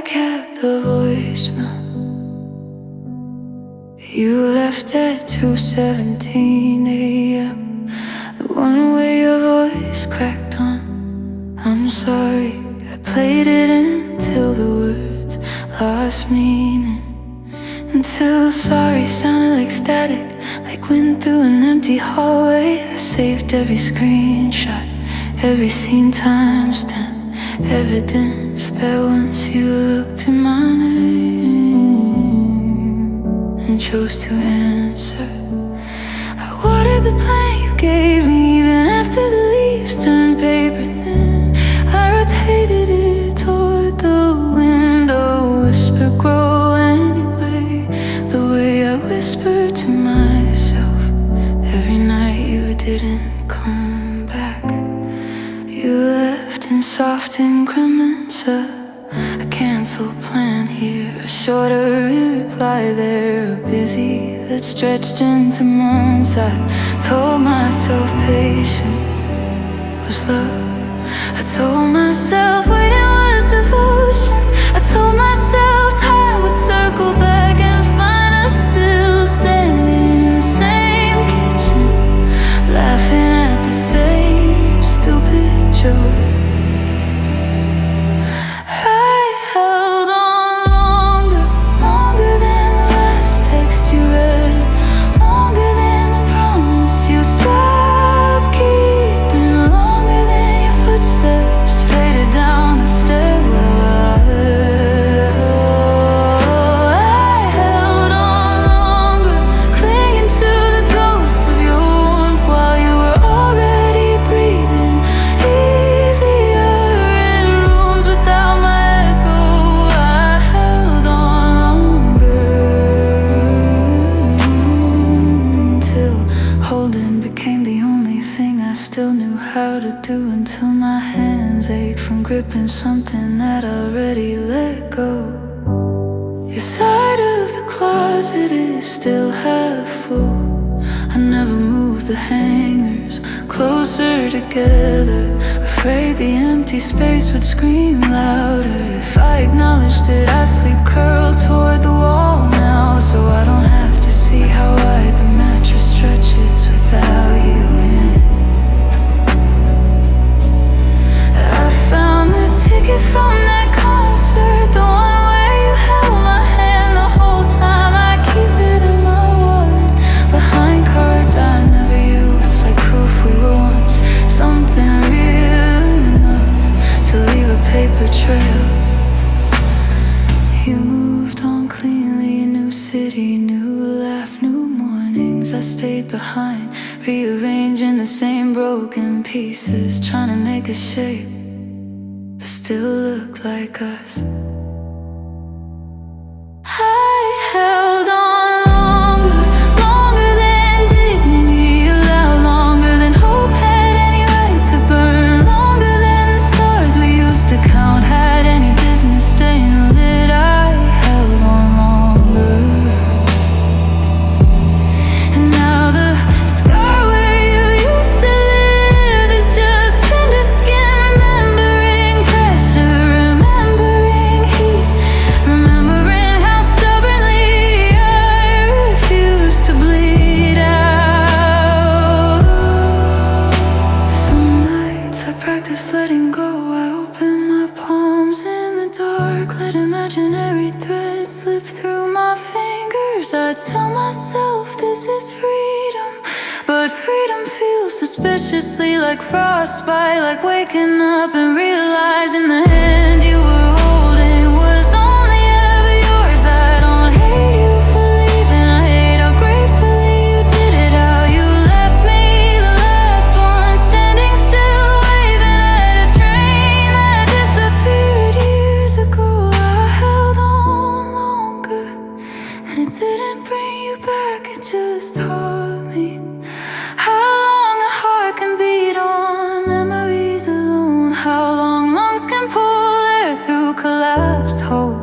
I kept the voicemail. You left at 2:17 a.m. The one where your voice cracked on. I'm sorry, I played it until the words lost meaning. Until sorry sounded like static, like wind through an empty hallway. I saved every screenshot, every scene timestamp, evidence that once you looked at my name and chose to answer. I watered the plant you gave me, even after the leaves turned paper thin. I rotated it toward the window, whisper grow anyway, the way I whispered to myself every night you didn't come back. You left in soft increments, a cancelled plan here, a shorter reply there, a busy that stretched into months. I told myself patience was love. I told myself waiting was devotion. I told myself time would circle back and find us still standing in the same kitchen, laughing at the same stupid joke. I held on longer, longer than the last text you read, longer than the promise you stopped keeping, longer than your footsteps faded down the stairwell. I held on longer, clinging to the ghost of your warmth while you were already breathing easier in rooms without my echo. I held on longer until holding became the only thing I still knew how to do, until my hands ached from gripping something that I already let go. Your side of the closet is still half full. I never moved the hangers closer together, afraid the empty space would scream louder if I acknowledged it. I sleep curled toward the wall now, so I don't have to see how wide the mattress stretches without you in it. I found the ticket from that concert, the one where you held my hand the whole time. I keep it in my wallet, behind cards I never use, like proof we were once something real enough to leave a paper trail. You moved on cleanly, a new city, new laugh, new mornings. I stayed behind, rearranging the same broken pieces, trying to make a shape that still looked like us. I held on longer, longer than dignity allowed, longer than hope had any right to burn, longer than the stars we used to count had any business staying lit. I held on longer, and now the scar where you used to live is just tender skin, remembering pressure, remembering heat, remembering how stubbornly I refused to bleed out. Some nights I practice letting go. I open my palms in the dark, let imaginary threads slip through my fingers. I tell myself this is freedom, but freedom feels suspiciously like frostbite, like waking up and realizing the hand you were holding was only ever yours. I don't hate you for leaving, I hate how gracefully you did it, how you left me the last one standing still, waving at a train that disappeared years ago. I held on longer, and it didn't bring you back, it just taught me how long a heart can beat on memories alone, how long lungs can pull air through collapsed hope.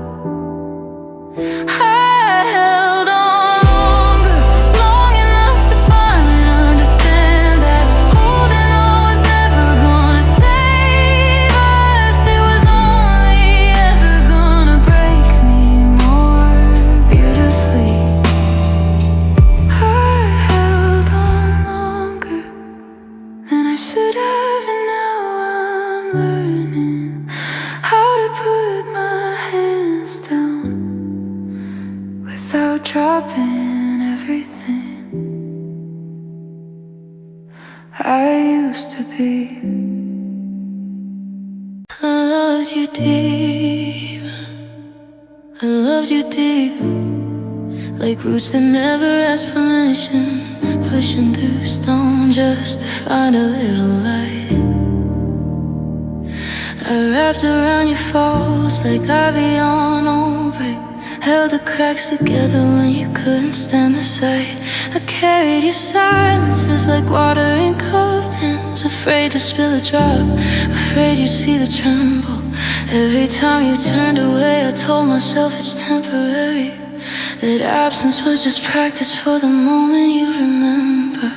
I held on longer, long enough to finally understand that holding on was never gonna save us. It was only ever gonna break up in everything I used to be. I loved you deep, I loved you deep, like roots that never ask permission, pushing through stone just to find a little light. I wrapped around your falls like ivy on old brick, held the cracks together when you couldn't stand the sight. I carried your silences like water in cupped hands, afraid to spill a drop, afraid you'd see the tremble. Every time you turned away, I told myself it's temporary, that absence was just practice for the moment you remember.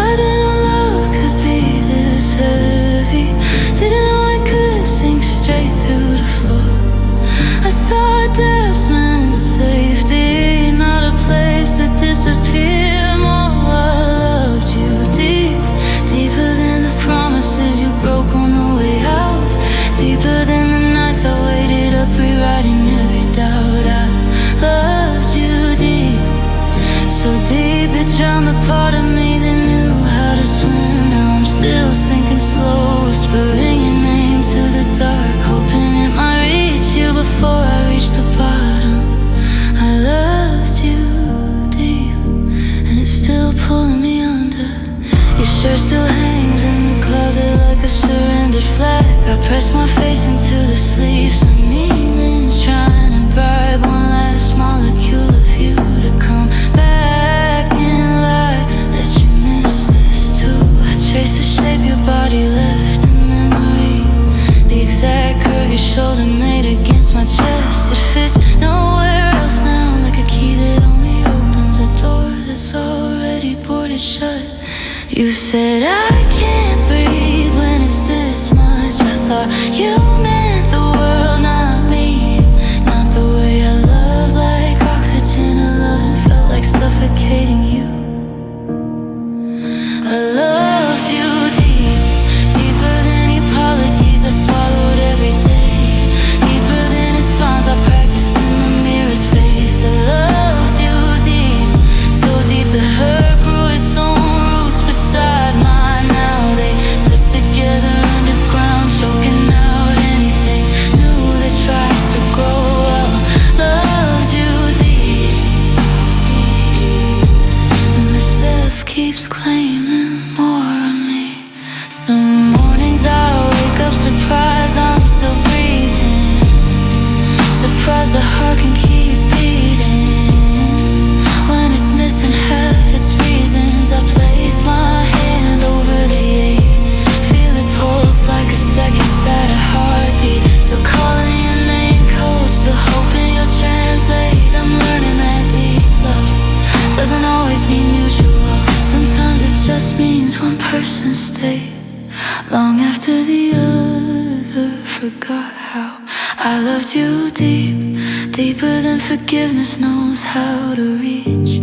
I didn't know love could be this heavy, didn't know it could sink straight through the floor. I thought depth meant safety, not a place to disappear more. I loved you deep, deeper than the promises you broke on the way out, deeper than the nights I waited up rewriting every doubt. I loved you deep, so deep it drowned the part of me that knew how to swim. Now I'm still sinking slow, whispering your name to the dark, hoping it might reach you before I reach the bottom. I loved you deep, and it's still pulling me under. Your shirt still hangs in the closet like a surrendered flag. I press my face into the sleeves, some meanings trying to bribe one last molecule of you to come back in light. Let you miss this too. I trace the shape your body left in memory, the exact curve your shoulder made against my chest. It fits nowhere else now, like a key that only opens a door that's already boarded shut. You said I can't breathe when it's this much. I thought you meant the world, not me, not the way I love, like oxygen. A loving felt like suffocating you. I loved you deep, deeper than apologies I swallowed every day, deeper than its fines I practiced in the mirror's face. I loved you deep, so deep the hurt grew its own roots beside mine. Now they twist together underground, choking out anything new that tries to grow. I loved you deep, and the death keeps claiming more of me. Some mornings I wake up surprised I'm still breathing, surprised the heart can keep beating. When it's missing half its reasons, I place my hand over the ache, feel it pulse like a second-sided heartbeat. Still calling your name code, still hoping you'll translate. I'm learning that deep love doesn't always mean mutual. Sometimes it just means one person stayed long after the other forgot how. I loved you deep, deeper than forgiveness knows how to reach,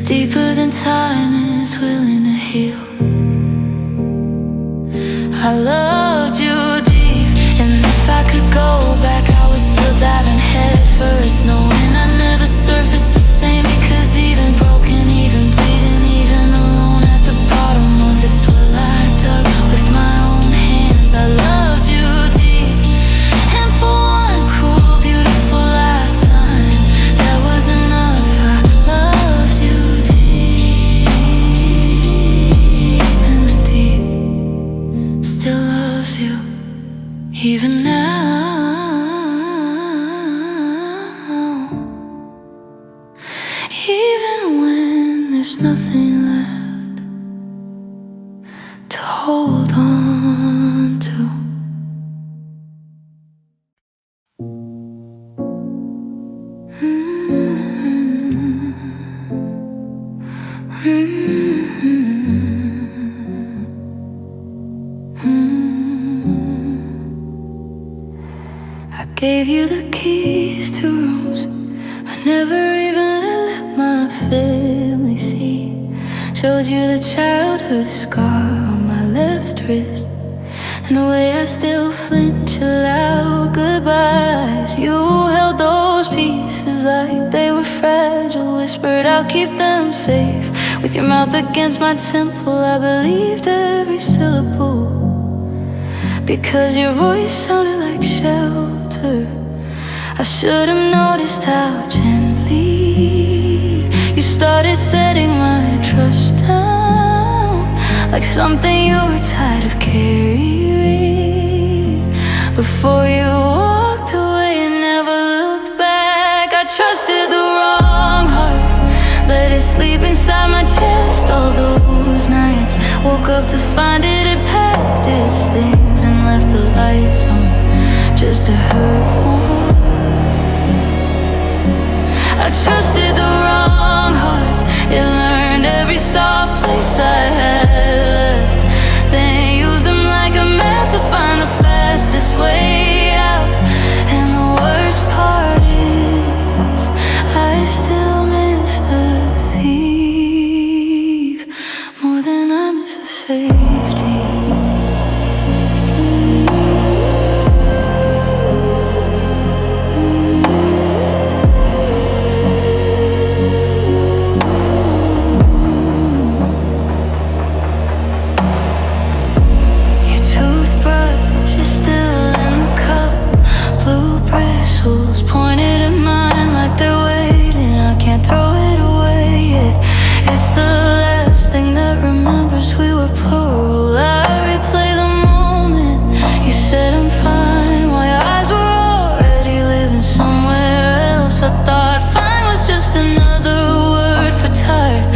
deeper than time is willing to heal. I loved you deep, and if I could go back I would still diving head first, knowing I'd never surface the same. Because even broken, even bleeding, even alone at the bottom of this well I dug with my own hands. I loved you deep, and for one cruel, beautiful lifetime that was enough. I loved you deep, and the deep still loves you even now. Even when there's nothing left to hold on to. I gave you the keys to rooms I never even let my family see. Showed you the childhood scar on my left wrist, and the way I still flinch aloud goodbyes. You held those pieces like they were fragile. whispered, I'll keep them safe. With your mouth against my temple, I believed every syllable, because your voice sounded like shelter. I should have noticed how gently you started setting my trust down, like something you were tired of carrying. Before you walked away and never looked back, I trusted the wrong heart, let it sleep inside my chest all those nights. Woke up to find it had packed its things and left the lights on just to hurt more. I trusted the wrong heart, it learned every soft place I had left, then used them like a map to find the fastest way out. And the worst part is I still miss the thief more than I miss the safety. Pointed at mine like they're waiting. I can't throw it away yet. It's the last thing that remembers we were plural. I replay the moment you said I'm fine, while your eyes were already living somewhere else. I thought fine was just another word for tired,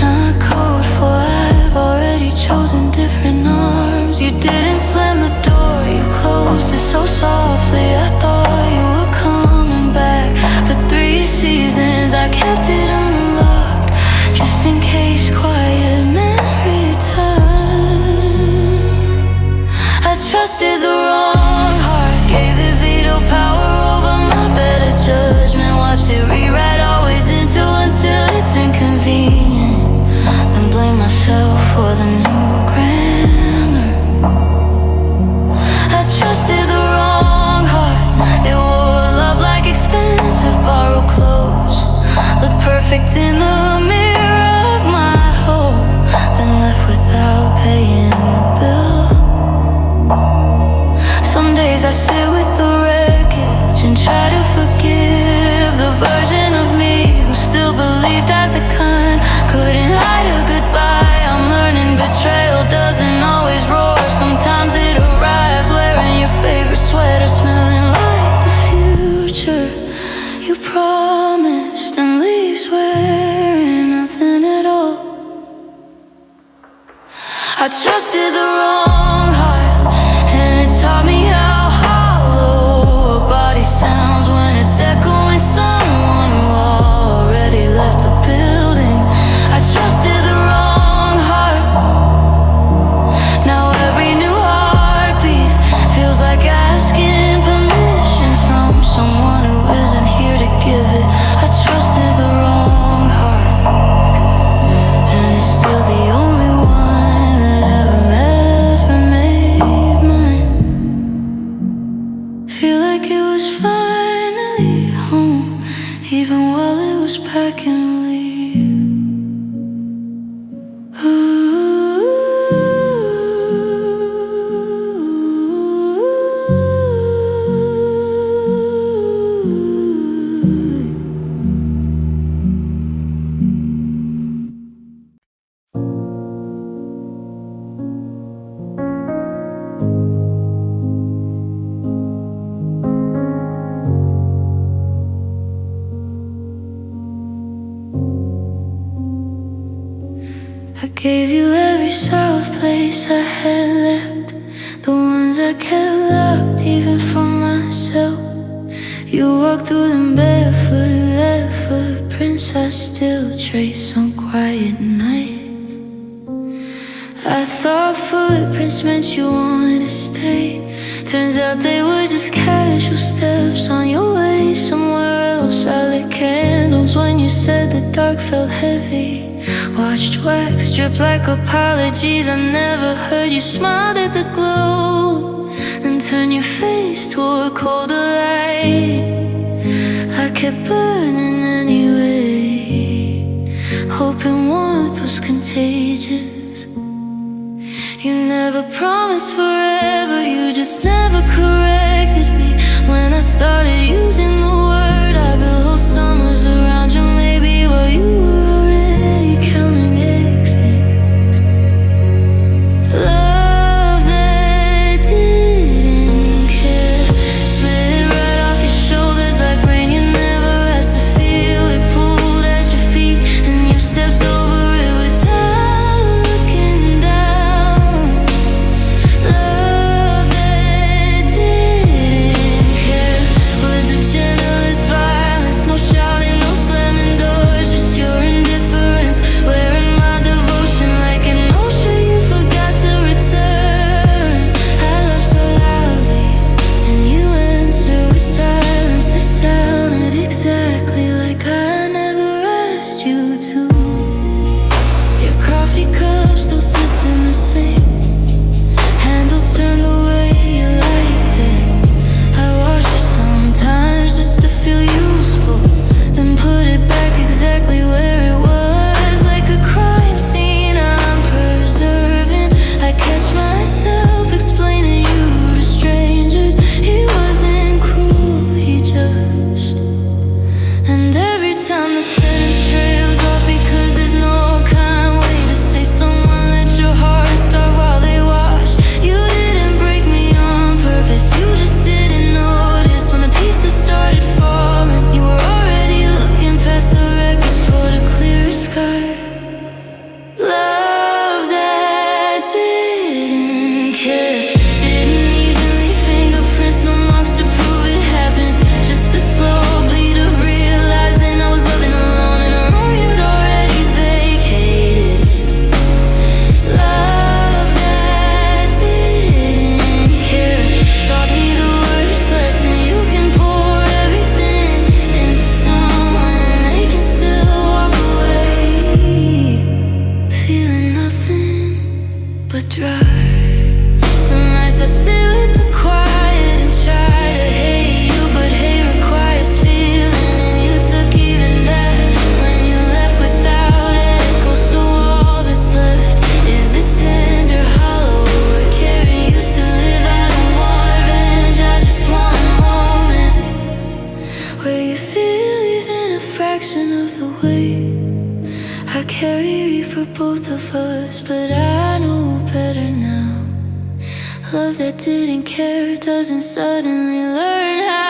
not code for I've already chosen different arms. You didn't slam the door, you closed it so softly. I thought you were coming back for 3 seasons. I kept it unlocked just in case quiet meant return. I trusted the wrong heart, gave it veto power over my better judgment. Watched it rewrite always into until it's inconvenient, then blame myself for the new grammar. I trusted the wrong heart, it wore love like expensive borrowed clothes, looked perfect in the mirror of my hope, then left without paying the bill. Some days I sit with the wreckage and try to forgive the version of me who still believed as a kind couldn't hide a goodbye. I'm learning betrayal doesn't always roar. Sometimes it arrives wearing your favorite sweater, smelling like the future you promised, and leaves wearing nothing at all. I trusted the wrong heart, and it taught me how hollow a body sounds when it's echoing someone who already left the building. I trusted the wrong heart, now every new heartbeat feels like asking permission from someone who isn't here to give it. I trusted the wrong heart, and it's still the only one that ever made mine. Feel like it was finally home, even while it was packing to leave. I gave you every soft place I had left, the ones I kept locked even from myself. You walked through them barefoot, left footprints I still trace on quiet nights. I thought footprints meant you wanted to stay. Turns out they were just casual steps on your way somewhere else. I lit candles when you said the dark felt heavy. Watched wax drip like apologies. I never heard you smiled at the glow, then turn your face toward colder light. I kept burning anyway. hoping warmth was contagious. You never promised forever, you just never corrected me. When I started using the word, I built whole summers around you. Maybe while you were already counting exits. Love that didn't care slid right off your shoulders like rain you never asked to feel. It pulled at your feet and you stepped over it without looking down. Love that didn't care was the gentlest violence. No shouting, no slamming doors, just your indifference. Wearing my devotion like an ocean you forgot to return. I love so loudly and you answer with silence that sounded exactly like I never asked you to. Your coffee cup still sits in the sink, handle turned the way you liked it. I wash it sometimes just to feel useful, then put it back exactly where it was. Like a crime scene I'm preserving. I catch myself explaining you to strangers. He wasn't cruel, he just. And every time the sentence trails off because there's no kind way to say someone let your heart start while they wash. You didn't break me on purpose, you just didn't notice. When the pieces started falling, you were already looking past the wreckage toward a clearer sky. Love that didn't care, didn't even leave fingerprints, no marks to prove it happened. Just a slow bleed of realizing I was loving alone in a room you'd already vacated. Love that didn't care taught me the worst lesson. You can pour everything into someone and they can still walk away feeling nothing but dry. Some nights I sit with the quiet and try to hate you, but hate requires feeling, and you took even that when you left without echo. So all that's left is this tender hollow where caring used to live. I don't want revenge, I just want a moment where you feel even a fraction of the weight I carry for both of us. But I know better now. Love that didn't care doesn't suddenly learn how.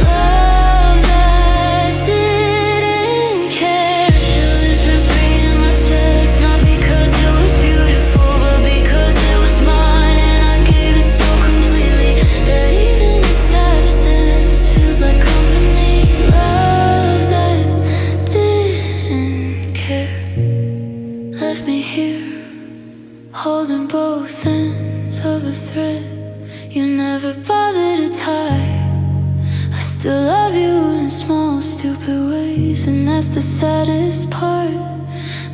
Love that didn't care still is free in my chest, not because it was beautiful, but because it was mine, and I gave it so completely that even its absence feels like company. Love that didn't care left me here, holding both ends of a thread you never bothered to tie. I still love you in small, stupid ways, and that's the saddest part.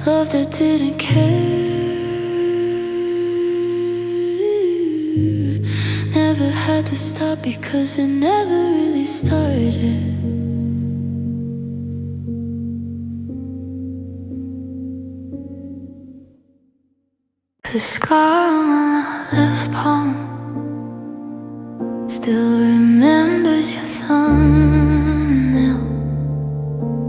Love that didn't care never had to stop because it never really started. The scar on my left palm still remembers your thumbnail,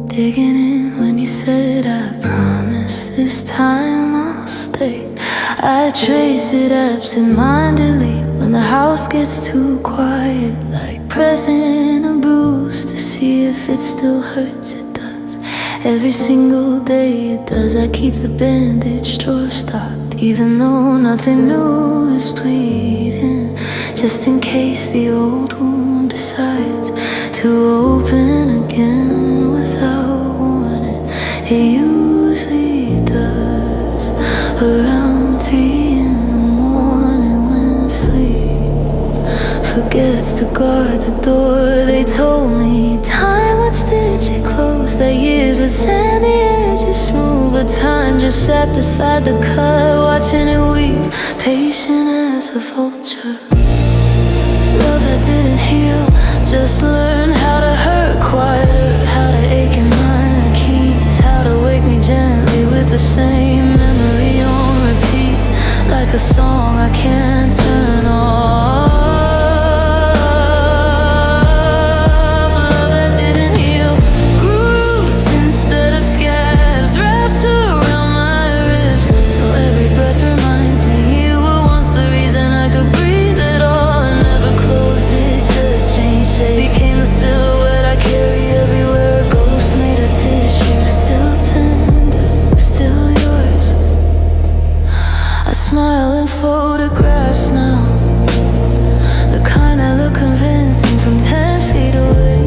digging in when you said I promise this time I'll stay. I trace it absent-mindedly when the house gets too quiet, like pressing a bruise to see if it still hurts. It does every single day, it does. I keep the bandage drawer stopped, even though nothing new is bleeding, just in case the old wound decides to open again without warning. It usually does around 3 in the morning when sleep forgets to guard the door. They told me time would stitch it close, that years would sand the edges smooth, but time just just sat beside the cut, watching it weep, patient as a vulture. Love that didn't heal, just learn how to hurt quieter, how to ache in minor keys, how to wake me gently with the same memory on repeat, like a song I can't turn off. Love that didn't heal, grew roots instead of scabs, wrapped around my ribs, so every breath reminds me you were once the reason I could breathe at all. And never closed it, just changed shape, became the silhouette I carry everywhere. A ghost made of tissue, still tender, still yours. I smile in photographs now, the kind that look convincing from 10 feet away.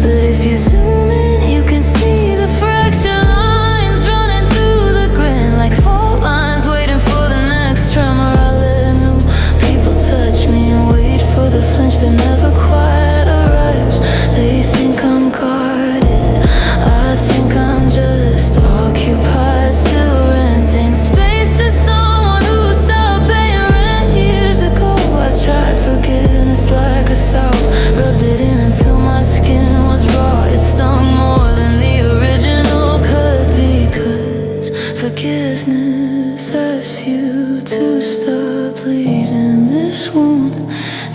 But if you zoom in, you can see the fracture lines running through the grin, like fault lines waiting for the next tremor. I let new people touch me and wait for the flinch that never quite arrives. They think I'm guarded, I think I'm just occupied, still renting space to someone who stopped paying rent years ago. I tried forgiveness like a salve, rubbed it in until my skin was raw. It stung more than the original cut, because forgiveness asks you to stop bleeding. This wound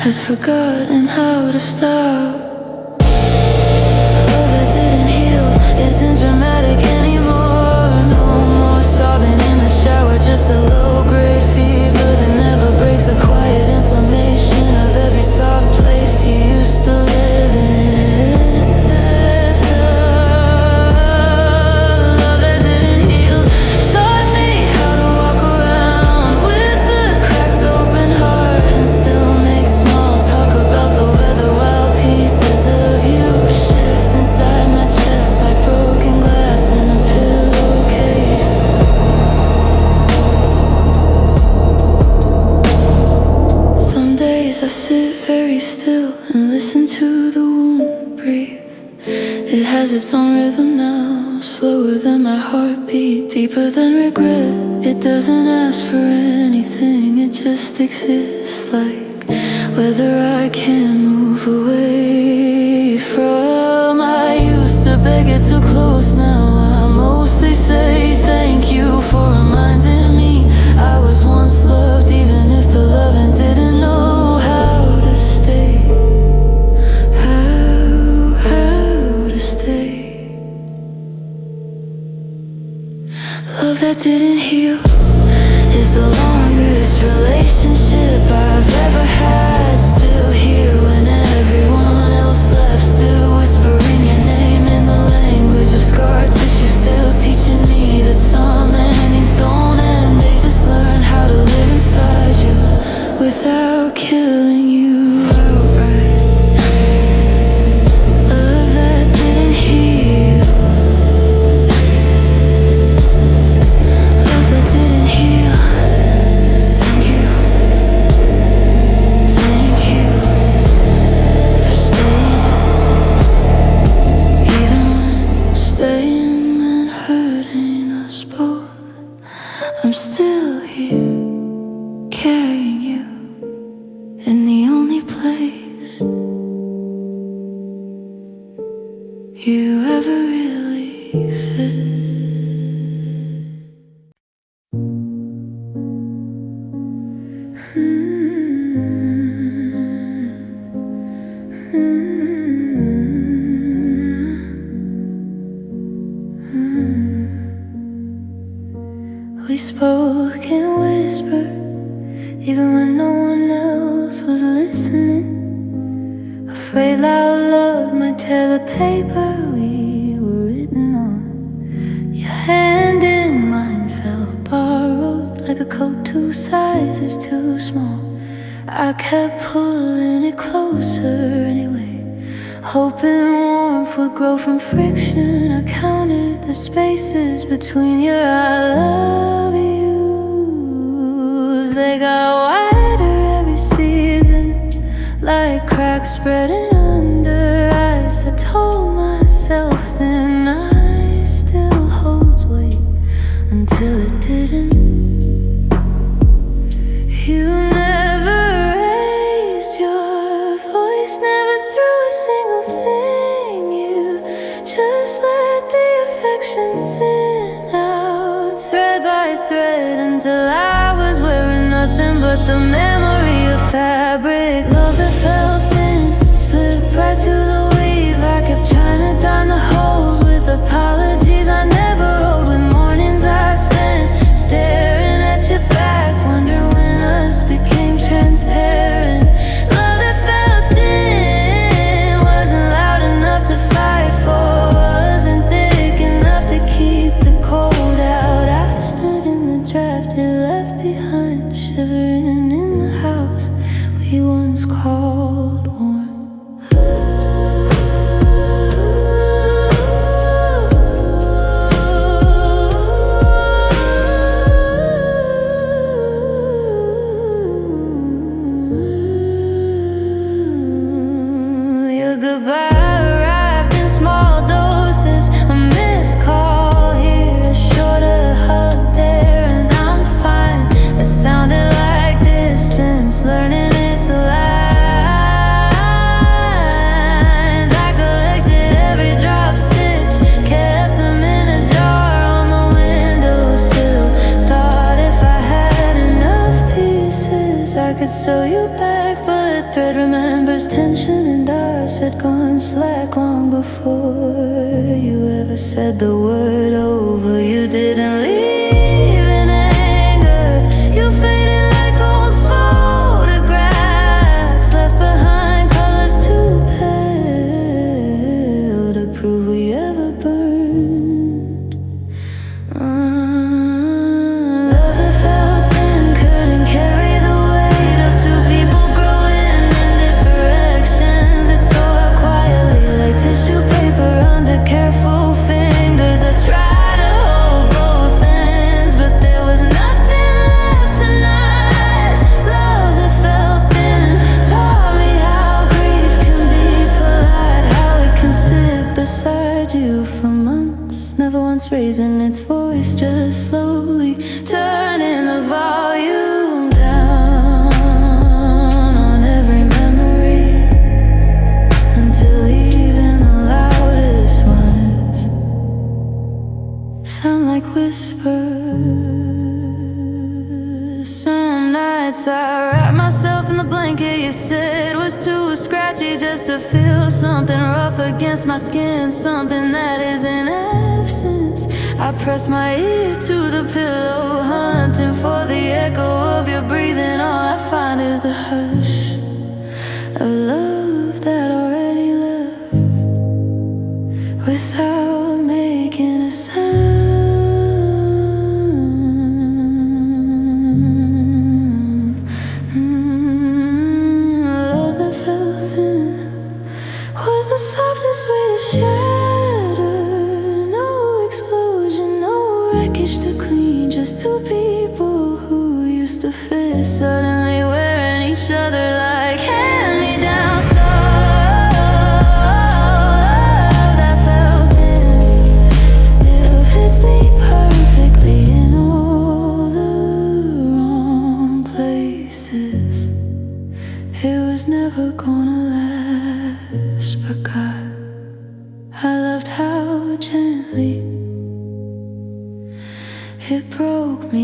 has forgotten how to stop. Love that didn't heal isn't dramatic anymore. No more sobbing in the shower, just a low-grade fever that never breaks, the quiet inflammation of every soft place you used to live in. Love that didn't heal taught me how to walk around with a cracked open heart and still make small talk about the weather while pieces of you shift inside my chest like broken glass in a pillowcase. Some days I sit very still and listen to the wound breathe. It has its own rhythm now, slower than my heartbeat, deeper than regret. It doesn't ask for anything, it just exists, like whether I can move away from. I used to beg it too close, now I mostly say thank you for reminding me I was once loved, even if the loving didn't know how to stay. How to stay. Love that didn't heal is the longest relationship I've ever had. Still here when everyone else left, still whispering your name in the language of scar tissue, still teaching me that some endings don't end, they just learn how to live inside you without killing you outright. Love that didn't heal, love that didn't heal. Thank you for staying, even when staying meant hurting us both. I'm still here, carrying you in the only place you ever really fit. We spoke in whisper, even when no one else was listening. Afraid loud love might tear the paper we were written on. Your hand in mine felt borrowed, like a coat 2 sizes too small. I kept pulling it closer anyway, hoping warmth would grow from friction. I counted the spaces between your I love yous. They got wider every season, like cracks spreading under ice. I told myself then I still holds weight, Just let the affection thin out, thread by thread, until I was wearing nothing but the memory of fabric. Love that felt thin, slipped right through the weave. I kept trying to dime the holes with apologies I never wrote, with mornings I spent staring at your back, wondering when us became transparent. Love that felt thin, wasn't loud enough to fight for, wasn't thick enough to keep the cold out. I stood in the draft you left behind, shivering in the house we once called warm. Your goodbye arrived in small doses, a missed call here, a shorter hug there, and I'm fine. It sounded like distance, learning its lines. I collected every drop stitch, kept them in a jar on the windowsill. Thought if I had enough pieces I could sew you back, but thread remembers tension, and ours had gone slack long before you ever said the word over. You didn't leave in anger, you faded like old photographs, left behind colors too pale to prove we ever burned. Love that felt thin, couldn't carry the weight of two people growing in different directions. It tore up quietly like tissue paper under careful fingers. I tried to hold both ends, but there was nothing left tonight. Love that felt thin taught me how grief can be polite, how it can sit beside you for months, never once raising its voice, just slowly turning the volume down on every memory, until even the loudest ones sound like whispers. Some nights I wrap myself in the blanket you said was too scratchy, just to feel something rough against my skin, something that is in absence. I press my ear to the pillow, hunting for the echo of your breathing. All I find is the hush of love that already left without making a sound. Love that felt thin was the softest way to shatter. No explosion, no wreckage to clean, just two people who used to fit, suddenly wearing each other like hand-me-down souls. Love that felt thin still fits me perfectly in all the wrong places. It was never gonna last, but God, I loved how gently it broke me.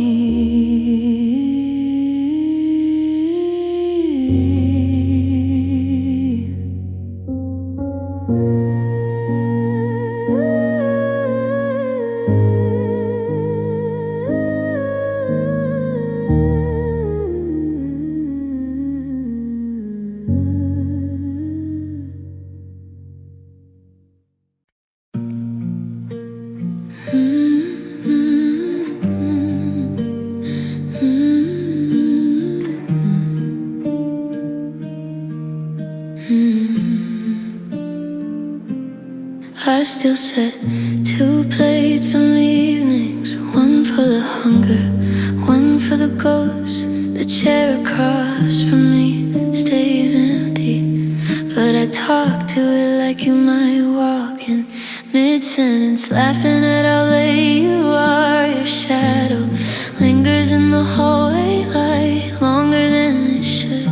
I still set 2 plates some evenings, one for the hunger, one for the ghost. The chair across from me stays empty, but I talk to it like you might walk in mid-sentence, laughing at how late you are. Your shadow lingers in the hallway light longer than it should.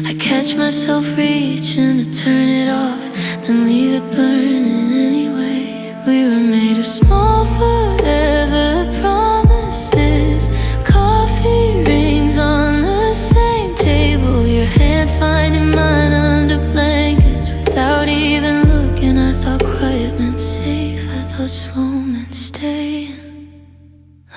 I catch myself reaching to turn it off, then leave it burning anyway. We were made of small forever promises. Coffee rings on the same table, your hand finding mine under blankets. Without even looking, I thought quiet meant safe. I thought slow meant staying.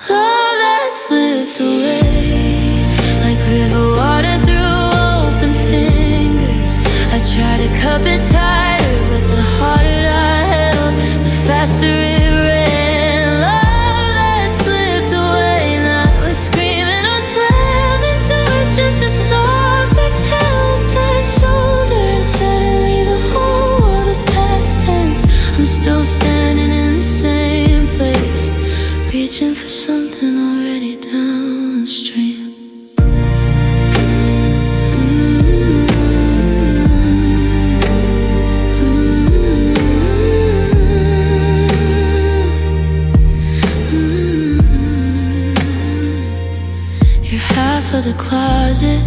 Love that slipped away like river water through open fingers. I tried to cup it tighter, but the harder I held, the faster it ran. Love that slipped away, and I was screaming or slamming doors. Just a soft exhale, turned shoulder, and suddenly the whole world is past tense. I'm still standing in the same place, reaching for something already downstream. Your half of the closet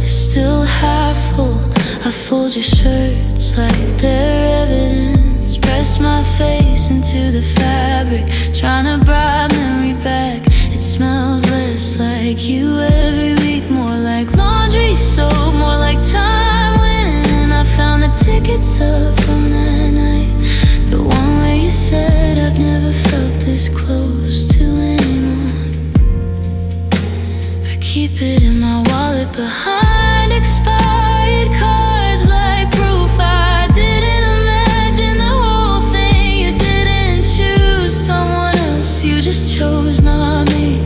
is still half full. I fold your shirts like they're evidence. Press my face into the fabric, trying to bribe memory back. It smells less like you every week, more like laundry soap, more like time winning. And I found the ticket stub from that night, the one where you said I've never felt this close to anyone. I keep it in my wallet behind expired cards, like proof I didn't imagine the whole thing. You didn't choose someone else, you just chose not me.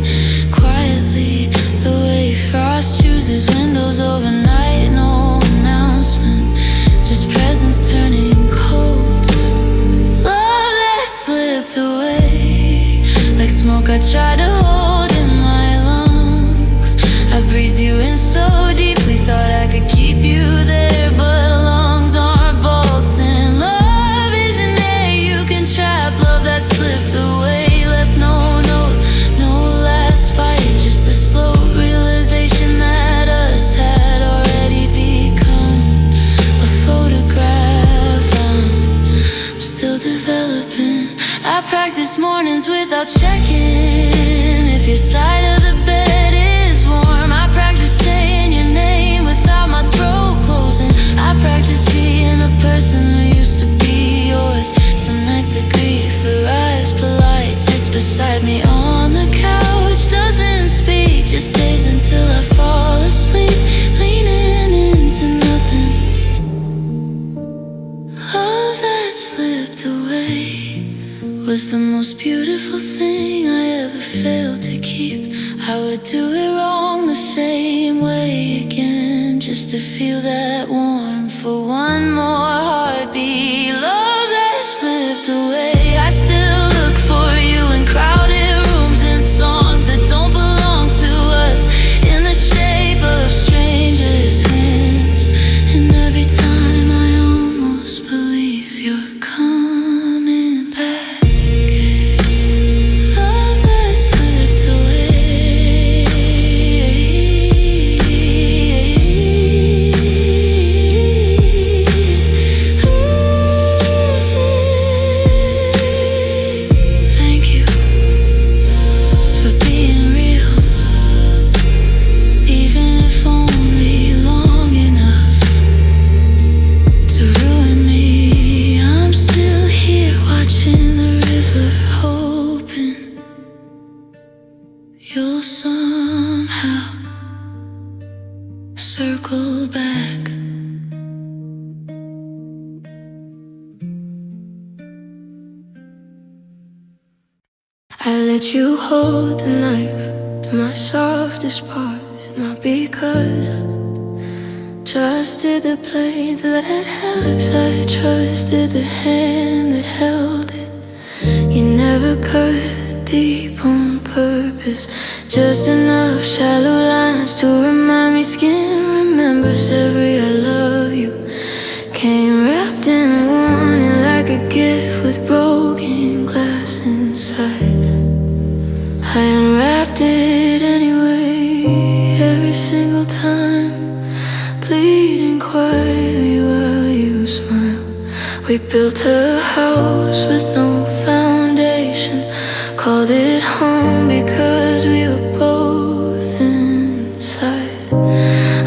Quietly, the way frost chooses windows overnight, no announcement, just presence turning cold. Love that slipped away like smoke I tried to hold in my lungs. I breathed you in so deeply, thought I could keep you there, but lungs aren't vaults, and love isn't air you can trap. Love that slipped away, left no note, no last fight, just the slow realization that us had already become a photograph I'm still developing. I practice mornings without checking if your side of the bed is warm. I practice saying your name without my throat closing. I practice being a person who used to be yours. Some nights the grief arrives polite, sits beside me on the couch, doesn't speak, just stays until I fall asleep, leaning into nothing. Love that slipped away was the most beautiful thing I ever failed to keep. I would do it wrong the same way again, just to feel that warmth for one more heartbeat. Love that slipped away. I still look for you in crowded rooms and songs that don't belong to us, in the shape of strangers' hands. And every time I almost believe you're coming back. You'll somehow circle back. I let you hold the knife to my softest parts, not because I trusted the blade that helps, I trusted the hand that held it. You never cut deep on purpose, just enough shallow lines to remind me skin remembers every I love you. Came wrapped in warning like a gift with broken glass inside. I unwrapped it anyway, every single time, bleeding quietly while you smile. We built a house with no foundation. called it home because we were both inside.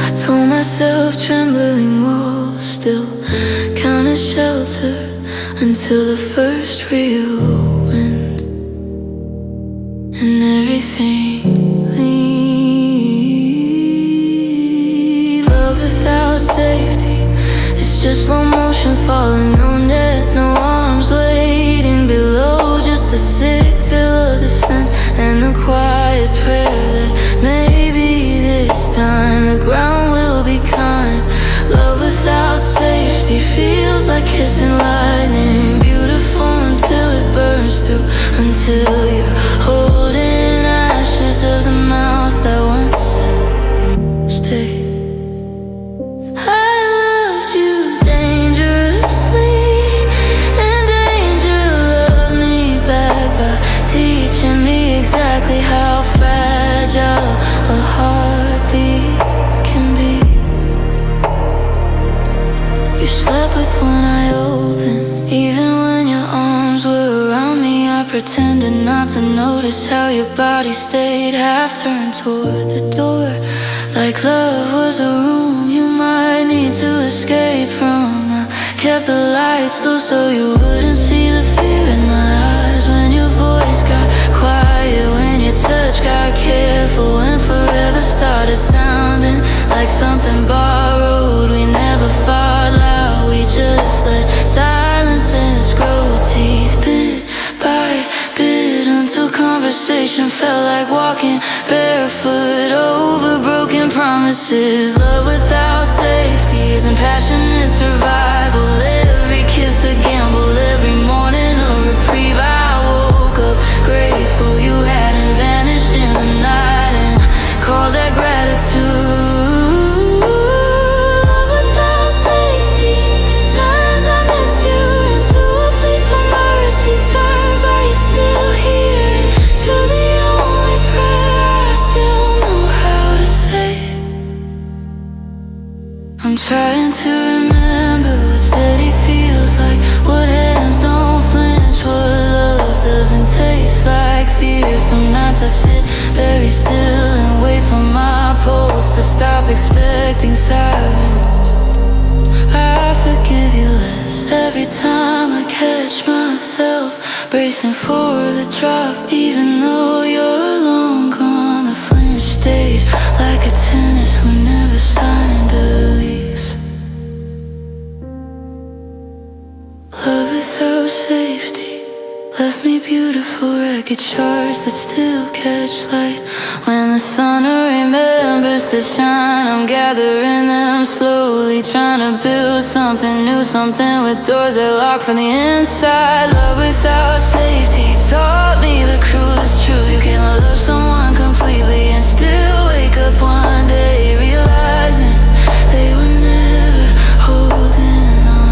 I told myself trembling walls still counted shelter until the first real wind and everything leave. Love without safety, it's just slow motion falling, no net, no arms waiting below. Just the sick thrill of descent and the quiet prayer that maybe this time the ground will be kind. Love without safety feels like kissing lightning, beautiful until it burns through, until you're holding ashes of the mouth that once said stay. Teaching me exactly how fragile a heartbeat can be. You slept with one eye open, even when your arms were around me. I pretended not to notice how your body stayed half turned toward the door, like love was a room you might need to escape from. I kept the lights low so you wouldn't see the fear in my eyes when your voice got quiet, when your touch got careful, when forever started sounding like something borrowed. We never fought loud, we just let silences grow teeth bit by bit, until conversation felt like walking barefoot over broken promises. Love without safety isn't passionate survival. Every kiss a gamble, every morning a reprieve. I woke up grateful you hadn't vanished in the night, and call that gratitude. Love without safety turns I miss you into a plea for mercy, turns are you still here into the only prayer I still know how to say. I'm trying to remember what steady feels like, what hands don't flinch, what love doesn't taste like fear. Some nights I sit very still and wait for my pulse to stop expecting sirens. I forgive you less every time I catch myself bracing for the drop, even though you're long gone. The flinch stayed like a tenant who never signed a lease. Love without safety left me beautiful wreckage shards that still catch light. When the sun remembers to shine, I'm gathering them slowly, trying to build something new, something with doors that lock from the inside. Love without safety taught me the cruelest truth. You can't love someone completely and still wake up one day realizing they were never holding on.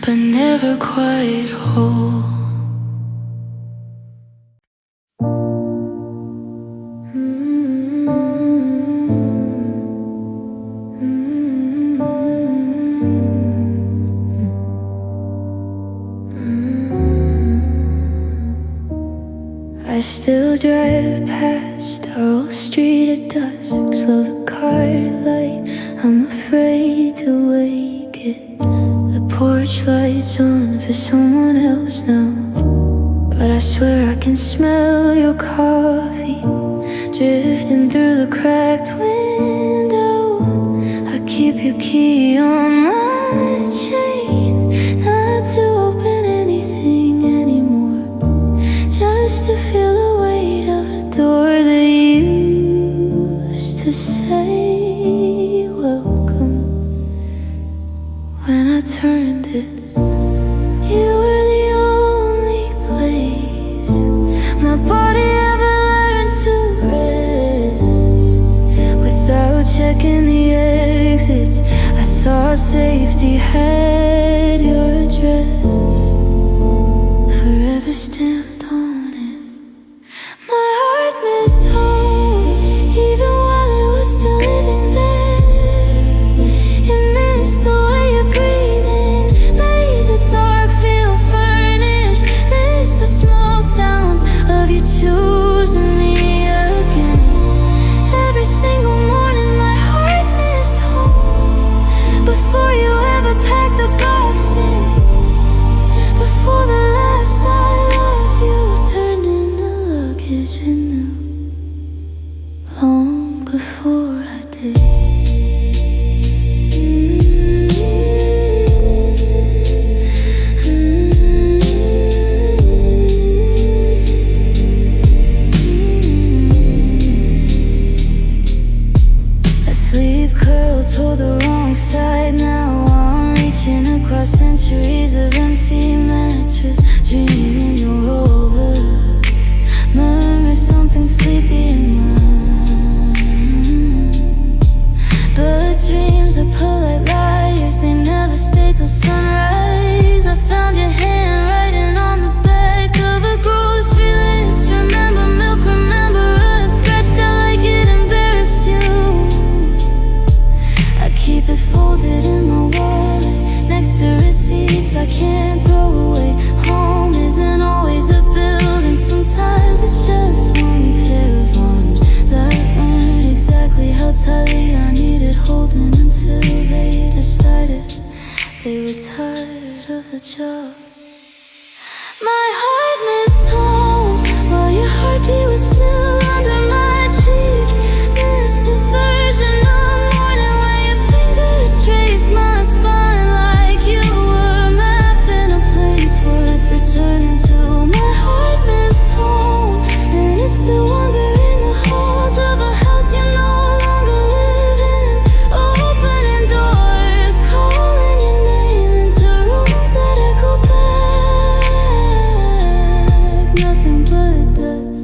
But never quite whole. I still drive past our old street at dusk, slow the car light, I'm afraid to wake it. The porch light's on for someone else now, but I swear I can smell your coffee drifting through the cracked window. I keep your key on my chain, not to open anything anymore, just to feel the weight of a door that used to say welcome. When I turned it thought safety had your address forever stamped on it. My heart missed home, even while it was still living there. It missed the way you're breathing, made the dark feel furnished, missed the small sounds of you choosing me again. Every single morning my heart missed home, before you ever packed the boxes, before the last I love you turned into luggage you knew long before I did. Asleep curled toward the wrong side, now I'm reaching across centuries of empty mattress, dreaming you're over. Murmur something sleepy in mine, but dreams are polite liars, they never stay till sunrise. I found your hand writing on the back of a grocery list. Remember milk, remember us, scratched out like it embarrassed you. I keep it folded in my wallet, next to receipts I can't throw away. Home isn't always a building, sometimes it's just one pair of arms that weren't exactly how tightly I needed holding, until they decided they were tired of the job. My heart missed home, while your heartbeat was still under my cheek. Missed the version of morning where your fingers traced my spine like you were mapping a place worth returning to. My heart missed home, and it's still wandering the halls of a house you no longer live in, opening doors, calling your name into rooms that echo back. Nothing but dust.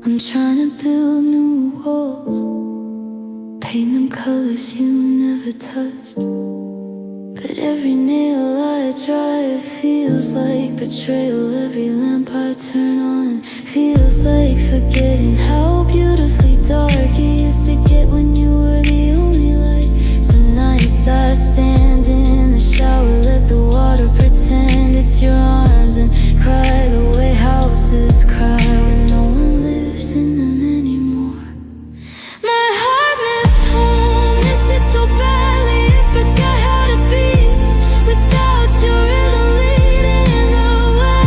I'm trying to build new walls, paint them colors you never touched, but every nail I drive feels like betrayal. Every lamp I turn on feels like forgetting how beautifully dark it used to get when you were the only light. Some nights I stand in the shower, let the water pretend it's your arms, and cry the way houses cry when no one lives in them anymore. My heart missed home, missed it so badly, it forgot how to be without your rhythm leading the way.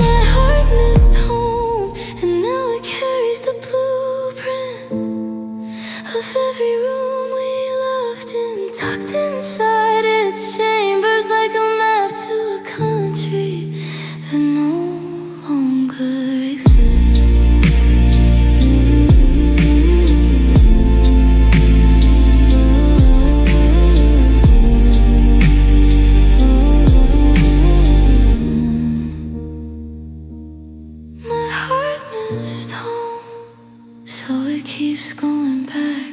My heart missed home, and now it carries the blueprint of every room we loved in, tucked inside its chambers like a map to a country that no longer exists. My heart missed home, so it keeps going back,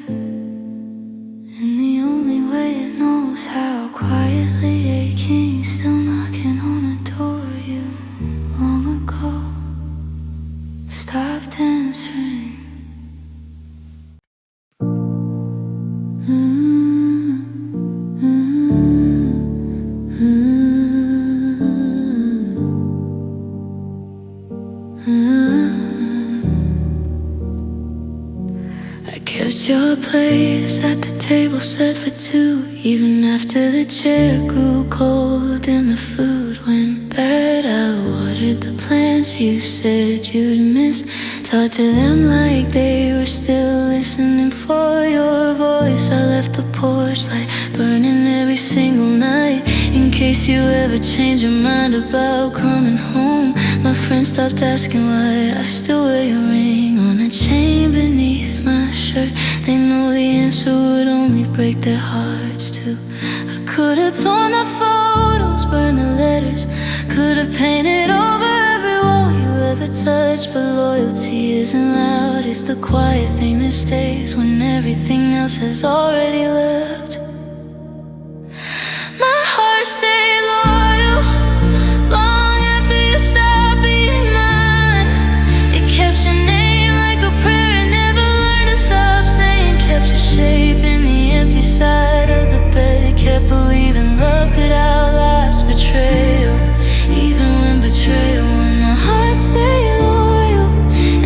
and the only way it knows how, quietly aching, still knocking on a door you long ago stopped answering. I kept your place at the table set for two, even after the chair grew cold and the food went bad. I watered the plants you said you'd miss, talked to them like they were still listening for your voice. I left the porch light burning every single night, in case you ever change your mind about coming home. My friends stopped asking why I still wear your ring on a chain beneath my shirt. They know the answer would only break their hearts too. I could have torn the photos, burned the letters, could have painted over every wall you ever touched. touch, but loyalty isn't loud. It's the quiet thing that stays when everything else has already left. My heart stayed loyal long after you stopped being mine. It kept your name like a prayer and never learned to stop saying. Kept your shape in the empty side of the bed. Kept believing love could outlast betrayal. Even when betrayal won, my heart stayed loyal.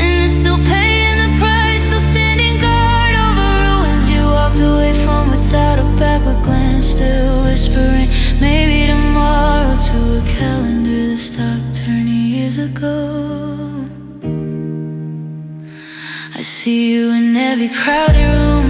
And it's still paying the price, still standing guard over ruins you walked away from without a backward glance. Still whispering maybe tomorrow to a calendar that stopped turning years ago. I see you in every crowded room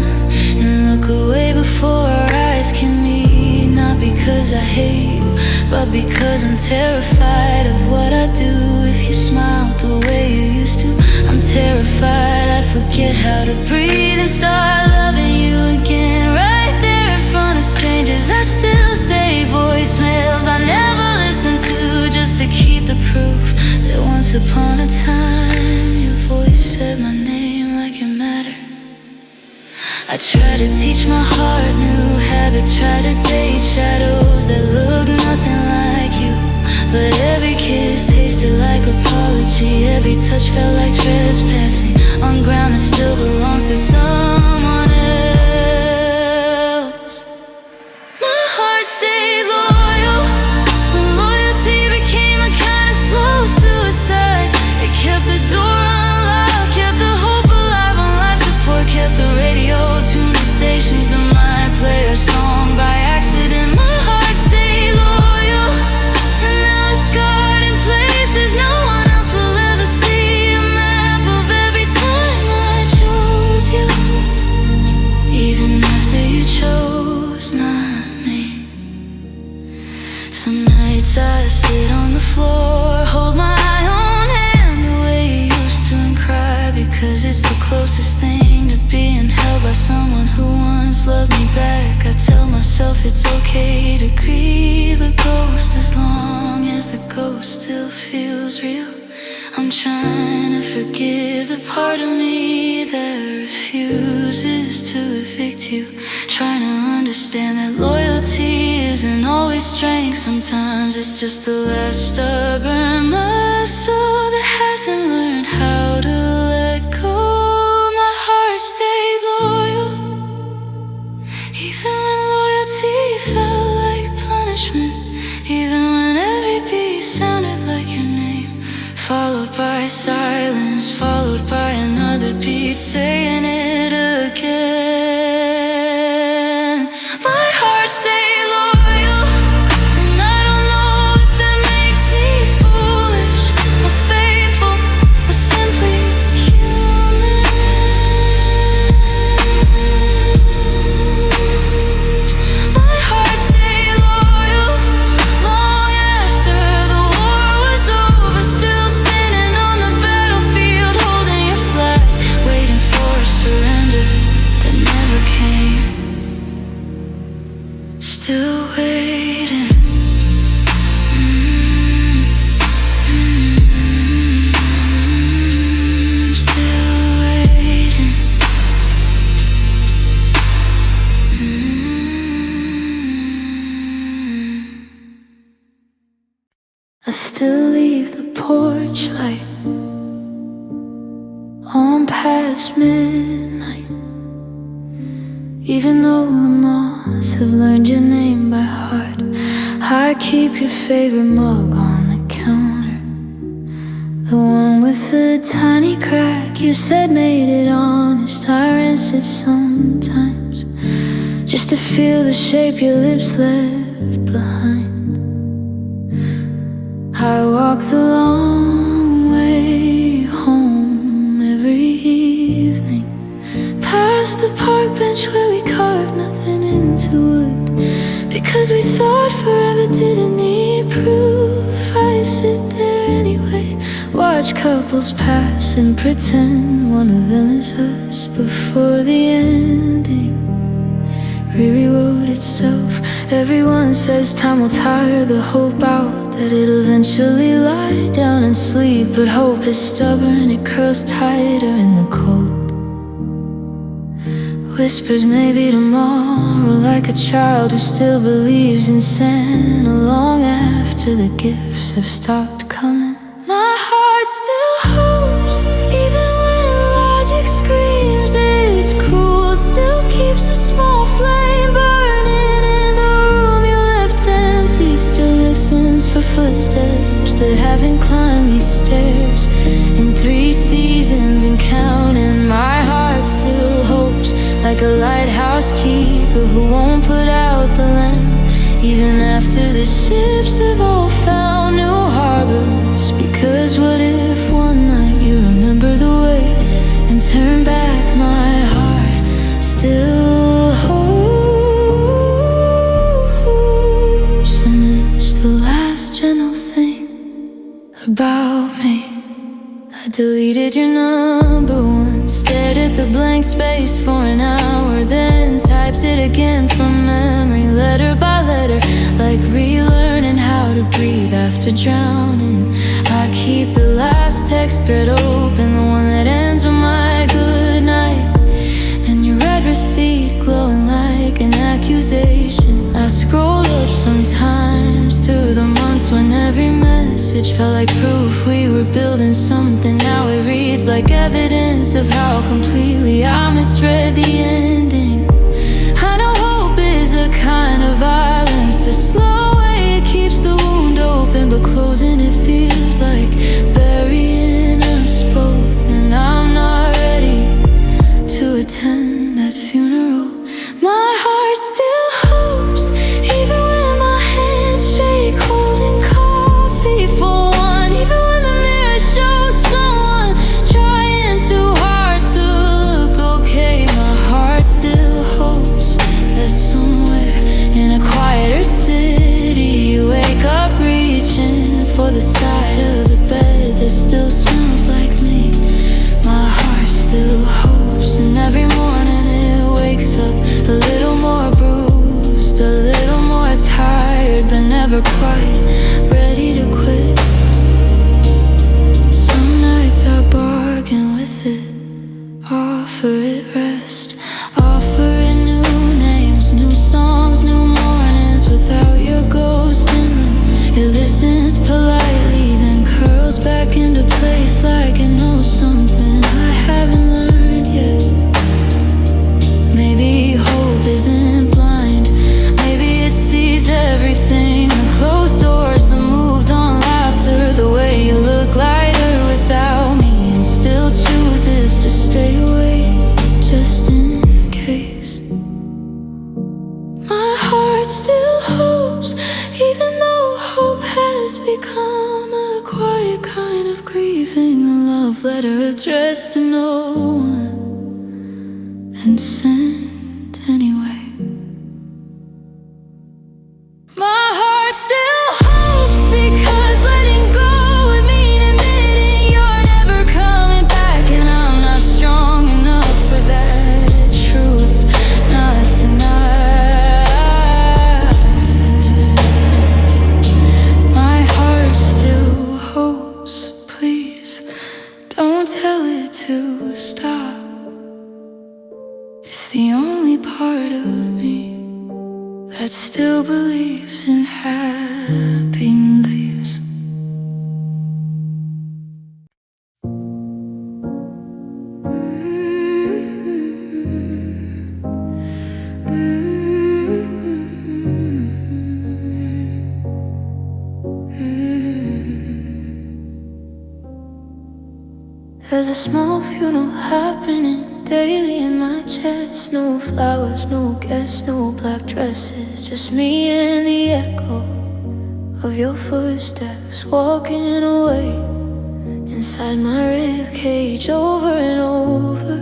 and look away before our eyes can meet. Not because I hate you, but because I'm terrified of what I'd do if you smiled the way you used to. I'm terrified I'd forget how to breathe and start loving you again. Right there in front of strangers, I still say voicemails I never listen to, just to keep the proof that once upon a time your voice said my name like it mattered. I try to teach my heart new habits, try to date shadows that look nothing like you. But every kiss tasted like apology, every touch felt like trespassing on ground that still belongs to someone else. My heart stayed loyal when loyalty became a kind of slow suicide. It kept the door unlocked, kept the hope alive on life support, kept the radio tuned to stations that might play a song by accident. My heart stayed loyal, and now it's scarred in places no one else will ever see. A map of every time I chose you, even after you chose not me. Some nights I sit on the floor, hold my own hand the way you used to, and cry because it's the closest thing to being held by someone who once loved me back. I tell myself it's okay to grieve a ghost as long as the ghost still feels real. I'm trying to forgive the part of me that refuses to evict you. Trying to understand that loyalty isn't always strength. Sometimes it's just the last stubborn muscle that hasn't learned how to let go. My heart stayed loyal, even when loyalty felt like punishment. Even when every beat sounded like your name, followed by silence, followed by another beat saying it again. My heart stayed loyal, and I don't know if that makes me foolish or faithful or simply human. My heart stayed loyal long after the war was over, still standing on the battlefield, holding your flag, waiting for a surrender that never came. Still waiting. Still waiting. I still leave the porch light on past midnight, even though the moths have learned your name by heart. I keep your favorite mug on the counter, the one with the tiny crack you said made it honest. I rinse it sometimes just to feel the shape your lips left behind. I walk the long way home every evening, past the park bench where we carved nothing into wood, because we thought forever didn't need proof. I sit there anyway, watch couples pass and pretend one of them is us before the ending rewrote itself. Everyone says time will tire the hope out, that it'll eventually lie down and sleep. But hope is stubborn, it curls tighter in the cold. Whispers maybe tomorrow, like a child who still believes in Santa long after the gifts have stopped coming. My heart still hopes, even when logic screams it's cruel. Still keeps a small flame burning in the room you left empty. Still listens for footsteps that haven't climbed these stairs in 3 seasons and counting. My heart still hopes, like a lighthouse keeper who won't put out the lamp, even after the ships have all found new harbors. Because what if one night you remember the way and turn back? My heart still hopes, and it's the last gentle thing about me. I deleted your number once, stared at the blank space for an hour, then typed it again from memory, letter by letter, like relearning how to breathe after drowning. I keep the last text thread open, the one that ends with my good night, and your red receipt glowing like an accusation. I scroll up sometimes to the months when every message felt like proof we were building something. Now it reads like evidence of how completely I misread the ending. I know hope is a kind of violence to slow way. It keeps the wound open, but closing it feels like burying us both. And I'm not ready to attend that funeral. My heart still hopes, even when my hands shake holding coffee for one. Even when the mirror shows someone trying too hard to look okay. My heart still hopes that somewhere in a quieter city you wake up reaching for the side of the bed that still smells like me. My heart still hopes, and every morning it wakes up a little more bruised, a little more tired, but never quite ready to quit. Some nights I bargain with it, offer it rest, offer it new names, new songs, new mornings without your ghost in them. It listens politely, then curls back into place like it knows something I haven't learned yet. Maybe hope isn't blind, maybe it sees everything. The closed doors, the moved on laughter, the way you look lighter without me, and still chooses to stay away just in case. My heart still hopes, even though hope has become a quiet kind of grieving. A love letter addressed to no one and sent anyway. My heart still hopes, because letting go would mean admitting you're never coming back, and I'm not strong enough for that truth, not tonight. My heart still hopes, please don't tell it to stop. It's the only part of me that still believes in having leaves. There's a small funeral happening daily in my chest. No flowers, no guests, no black dresses, just me and the echo of your footsteps walking away inside my rib cage over and over,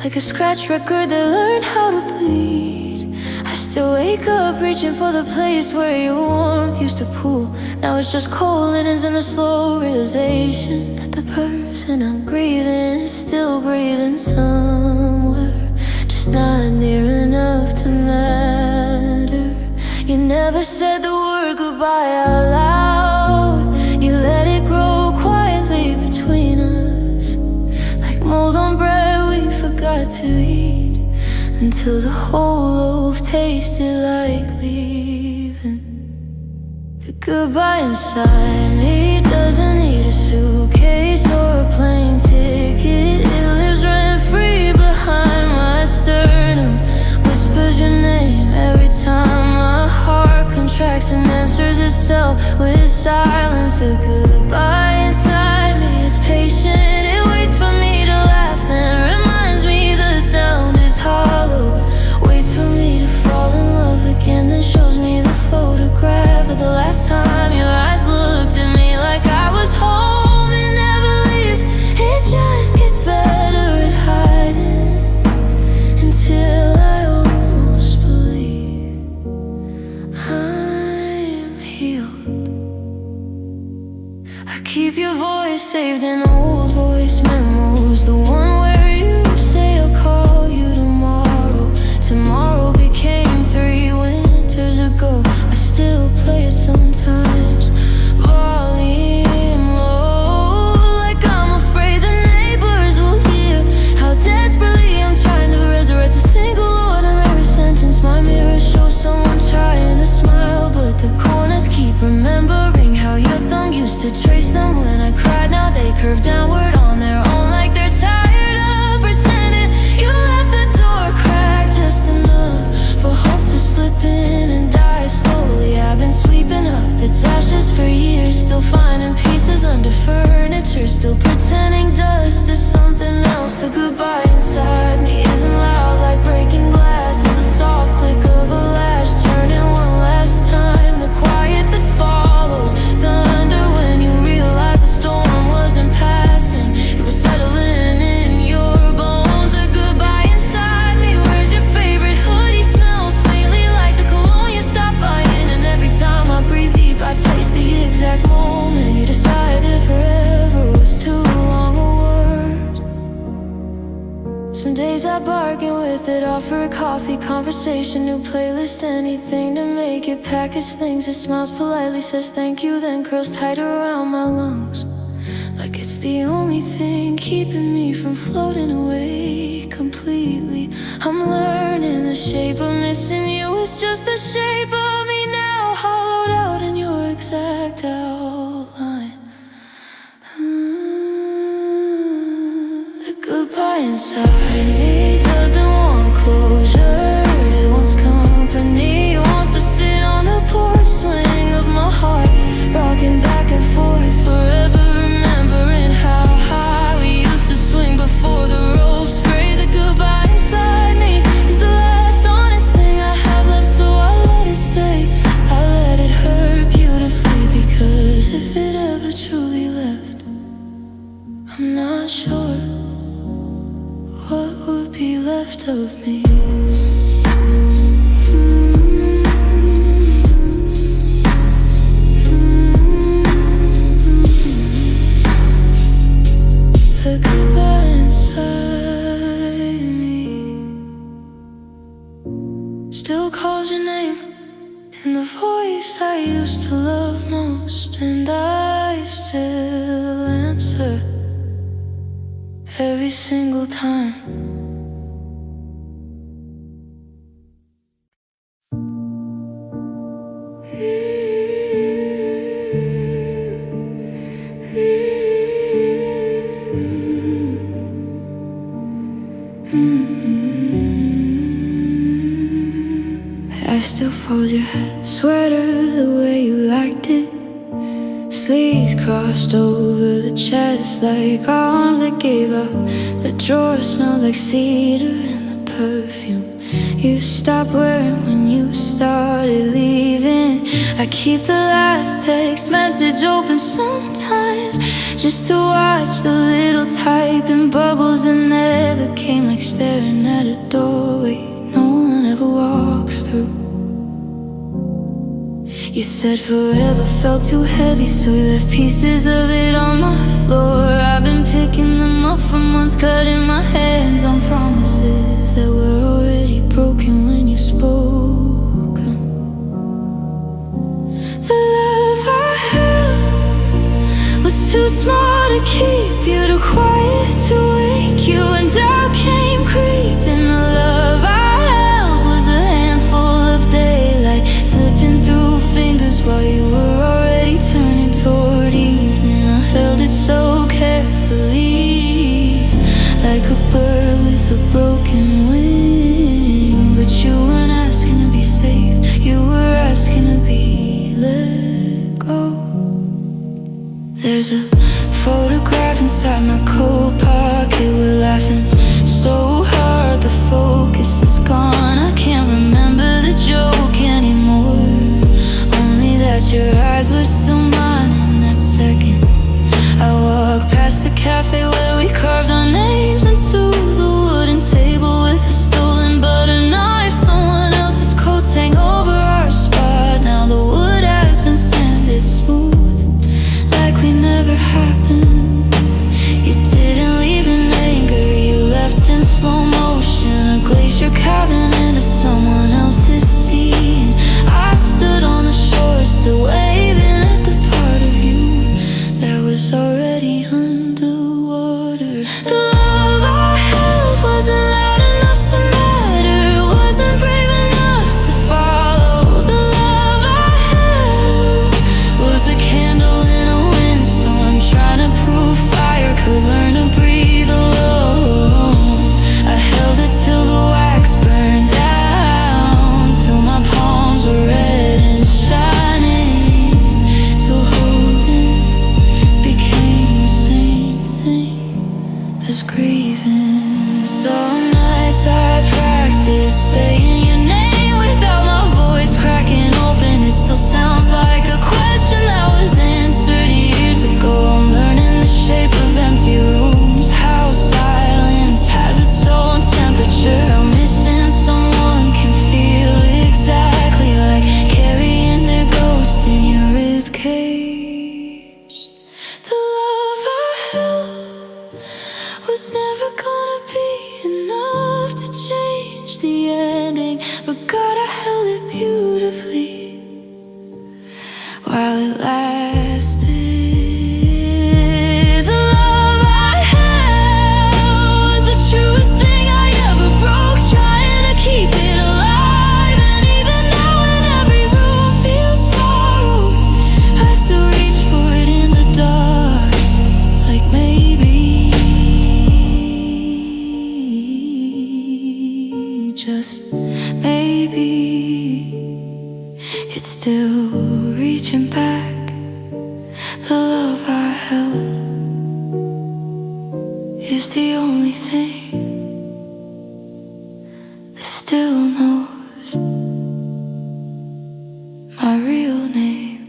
like a scratch record that learned how to bleed. I still wake up reaching for the place where your warmth used to pool. Now it's just cold linens and the slow realization that the person I'm grieving is still breathing somewhere, just not near enough to rolled on bread we forgot to eat, until the whole loaf tasted like leaving. The goodbye inside me doesn't need a suitcase or a plane ticket. It lives rent-free behind my sternum, whispers your name every time my heart contracts and answers itself with silence. The goodbye inside me is patient. It waits for me to laugh and reminds me the sound is hollow. Waits for me to fall in love again, then shows me the photograph of the last time your eyes looked at me like I was home. It never leaves, it just gets better at hiding, until I almost believe I'm healed. I keep your voice saved in old voice memos, the one where you say I'll call you tomorrow. Tomorrow became 3 winters ago. I still play it sometimes, volume low, like I'm afraid the neighbors will hear how desperately I'm trying to resurrect a single ordinary sentence. My mirror shows someone trying to smile, but the corners keep remembering how your thumb used to trace them when I cried. Now they curve downward on their own, like they're tired of pretending. You left the door cracked just enough for hope to slip in and die slowly. I've been sweeping up its ashes for years, still finding pieces under furniture, still pretending dust is something else. The goodbye inside me isn't loud like breaking glass. It's the soft click of a latch turning one last time. The quiet that follows thunder when you realize the storm wasn't passing, it was settling in your bones. A goodbye inside me. Where's your favorite hoodie? Smells faintly like the cologne you stopped buying, and every time I breathe deep I taste the exact moment you decided forever was too long a word. Some days I bargain with it, offer a coffee, conversation, new playlist, anything to make it package things. It smiles politely, says thank you, then curls tight around my lungs, like it's the only thing keeping me from floating away completely. I'm learning the shape of missing you is just the shape of me now, hollowed out in your exact outline. The goodbye inside me doesn't want closure, it wants company. It wants to sit on the porch swing of my heart, rocking back and forth, forever remembering how high we used to swing before the ropes frayed. The goodbye inside me is the last honest thing I have left, so I let it stay. I let it hurt beautifully, because if it ever truly left, I'm not sure what would be left of me. The goodbye inside me still calls your name in the voice I used to love most, and I still answer every single time. I still fold your sweater the way you liked it, sleeves crossed over the chest like arms that gave up. The drawer smells like cedar and the perfume you stopped wearing when you started leaving. I keep the last text message open sometimes, just to watch the little typing bubbles that never came, like staring at a doorway no one ever walks through. You said forever felt too heavy, so you left pieces of it on my floor. I've been picking them up for months, cutting my hands on promises that were already broken when you spoke them. The love I held was too small to keep you, too quiet to wake you when doubt came creeping. The love I held was a handful of daylight slipping through fingers while you were already turning toward evening. I held it so carefully, like a bird with a broken wing. But you weren't asking to be safe, you were asking to be let go. There's a photograph inside my coat pocket. We're laughing so hard the focus is gone. I can't remember the joke anymore, only that your eyes were still mine in that second. I walked past the cafe where we carved our names into the wooden table with a stolen butter knife. Someone else's coats hang over our spot. Now the wood has been sanded smooth, like we never happened. You didn't leave in anger, you left in slow motion. A glacier cabin into someone else's sea. I stood on the shore still waving at the part of you that was already underwater. The love I held wasn't loud enough to matter, wasn't brave enough to follow. The love I held was a candle in a windstorm, trying to prove fire could learn to breathe alone. I held it till the wax burned down, till my palms were red and shining, till holding became the same thing as grieving. Some nights I practice saying your name without my voice cracking open. It still sounds like a question that was answered years ago. I'm learning the shape of empty rooms, how silence has its own temperature. I'm missing someone can feel exactly like carrying their ghost in your ribcage. The love I held was never gonna be enough to change the ending, but God, I held it beautifully while it lasted. The love I held was the truest thing I ever broke, trying to keep it alive. And even now when every room feels borrowed, I still reach for it in the dark, like maybe, just maybe, it's still reaching back. The love I held is the only thing that still knows my real name.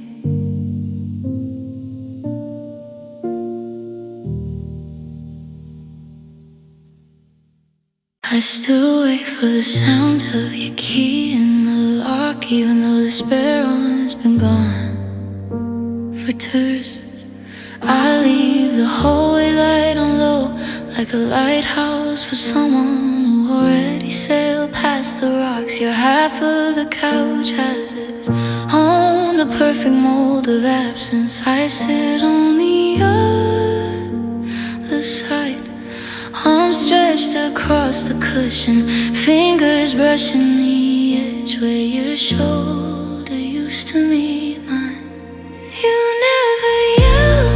I still wait for the sound of your key in the lock, even though the spare one's been gone for turns. I leave the hallway light on low, like a lighthouse for someone who already sailed past the rocks. You're half of the couch has its own, the perfect mold of absence. I sit on the other side, arms stretched across the cushion, fingers brushing the edge where your shoulder used to meet mine. You never yelled,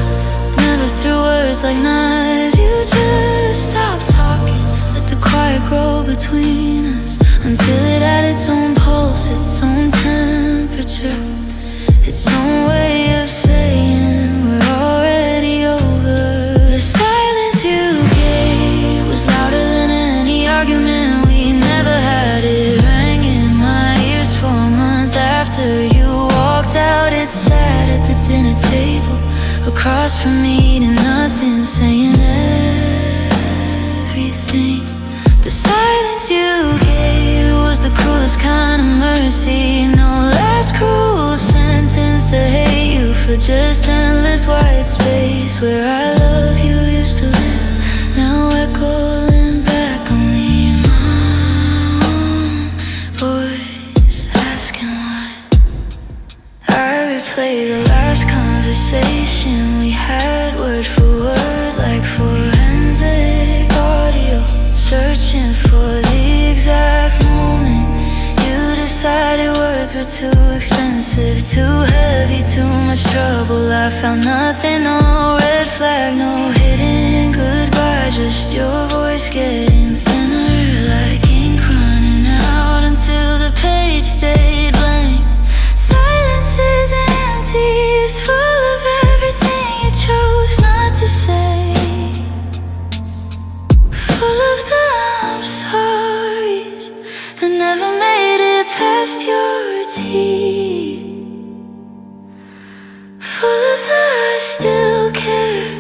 never threw words like knives. You just stopped talking, let the quiet grow between us, until it had its own pulse, its own temperature, its own way of saying we're already over. The silence you gave was louder than any argument we never had. It rang in my ears 4 months after you walked out. It sat at the dinner table across from me, eating nothing, saying everything. The silence you gave was the cruelest kind of mercy. No last cruel sentence to hate you for just endless white space where I love you used to live. Now echoing back, only my own voice asking why. I replay the last conversation we had, word for word, like forensic audio. words were too expensive, too heavy, too much trouble. I found nothing, no red flag, no hidden goodbye, just your voice getting thinner like ink running out until the page stayed blank. Silence is empty, it's full of everything you chose not to say, full of the I'm sorries that never made it past your teeth, full of the I still care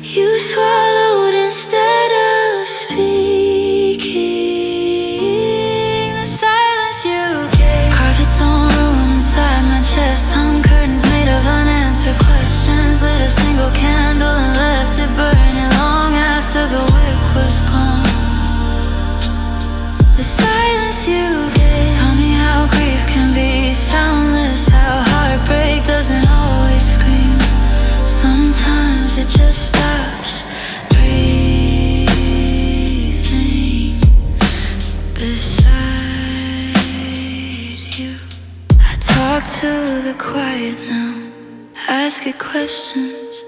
you swallowed instead of speaking. The silence you gave carved its own room inside my chest, hung curtains made of unanswered questions, lit a single candle and left it burning long after the wick was gone. The silence you gave taught me how grief can be soundless, how heartbreak doesn't always scream. Sometimes it just stops breathing beside you. I talk to the quiet now, ask it questions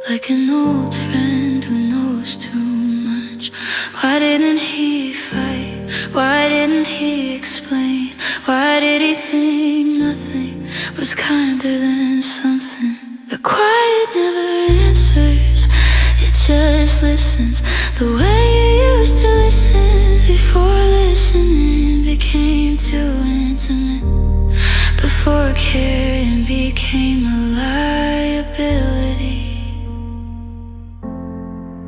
like an old friend who knows too much. Why didn't he fight? Why didn't he explain? Why did he think nothing was kinder than something? The quiet never answers, it just listens the way you used to listen before listening became too intimate, before caring became a liability.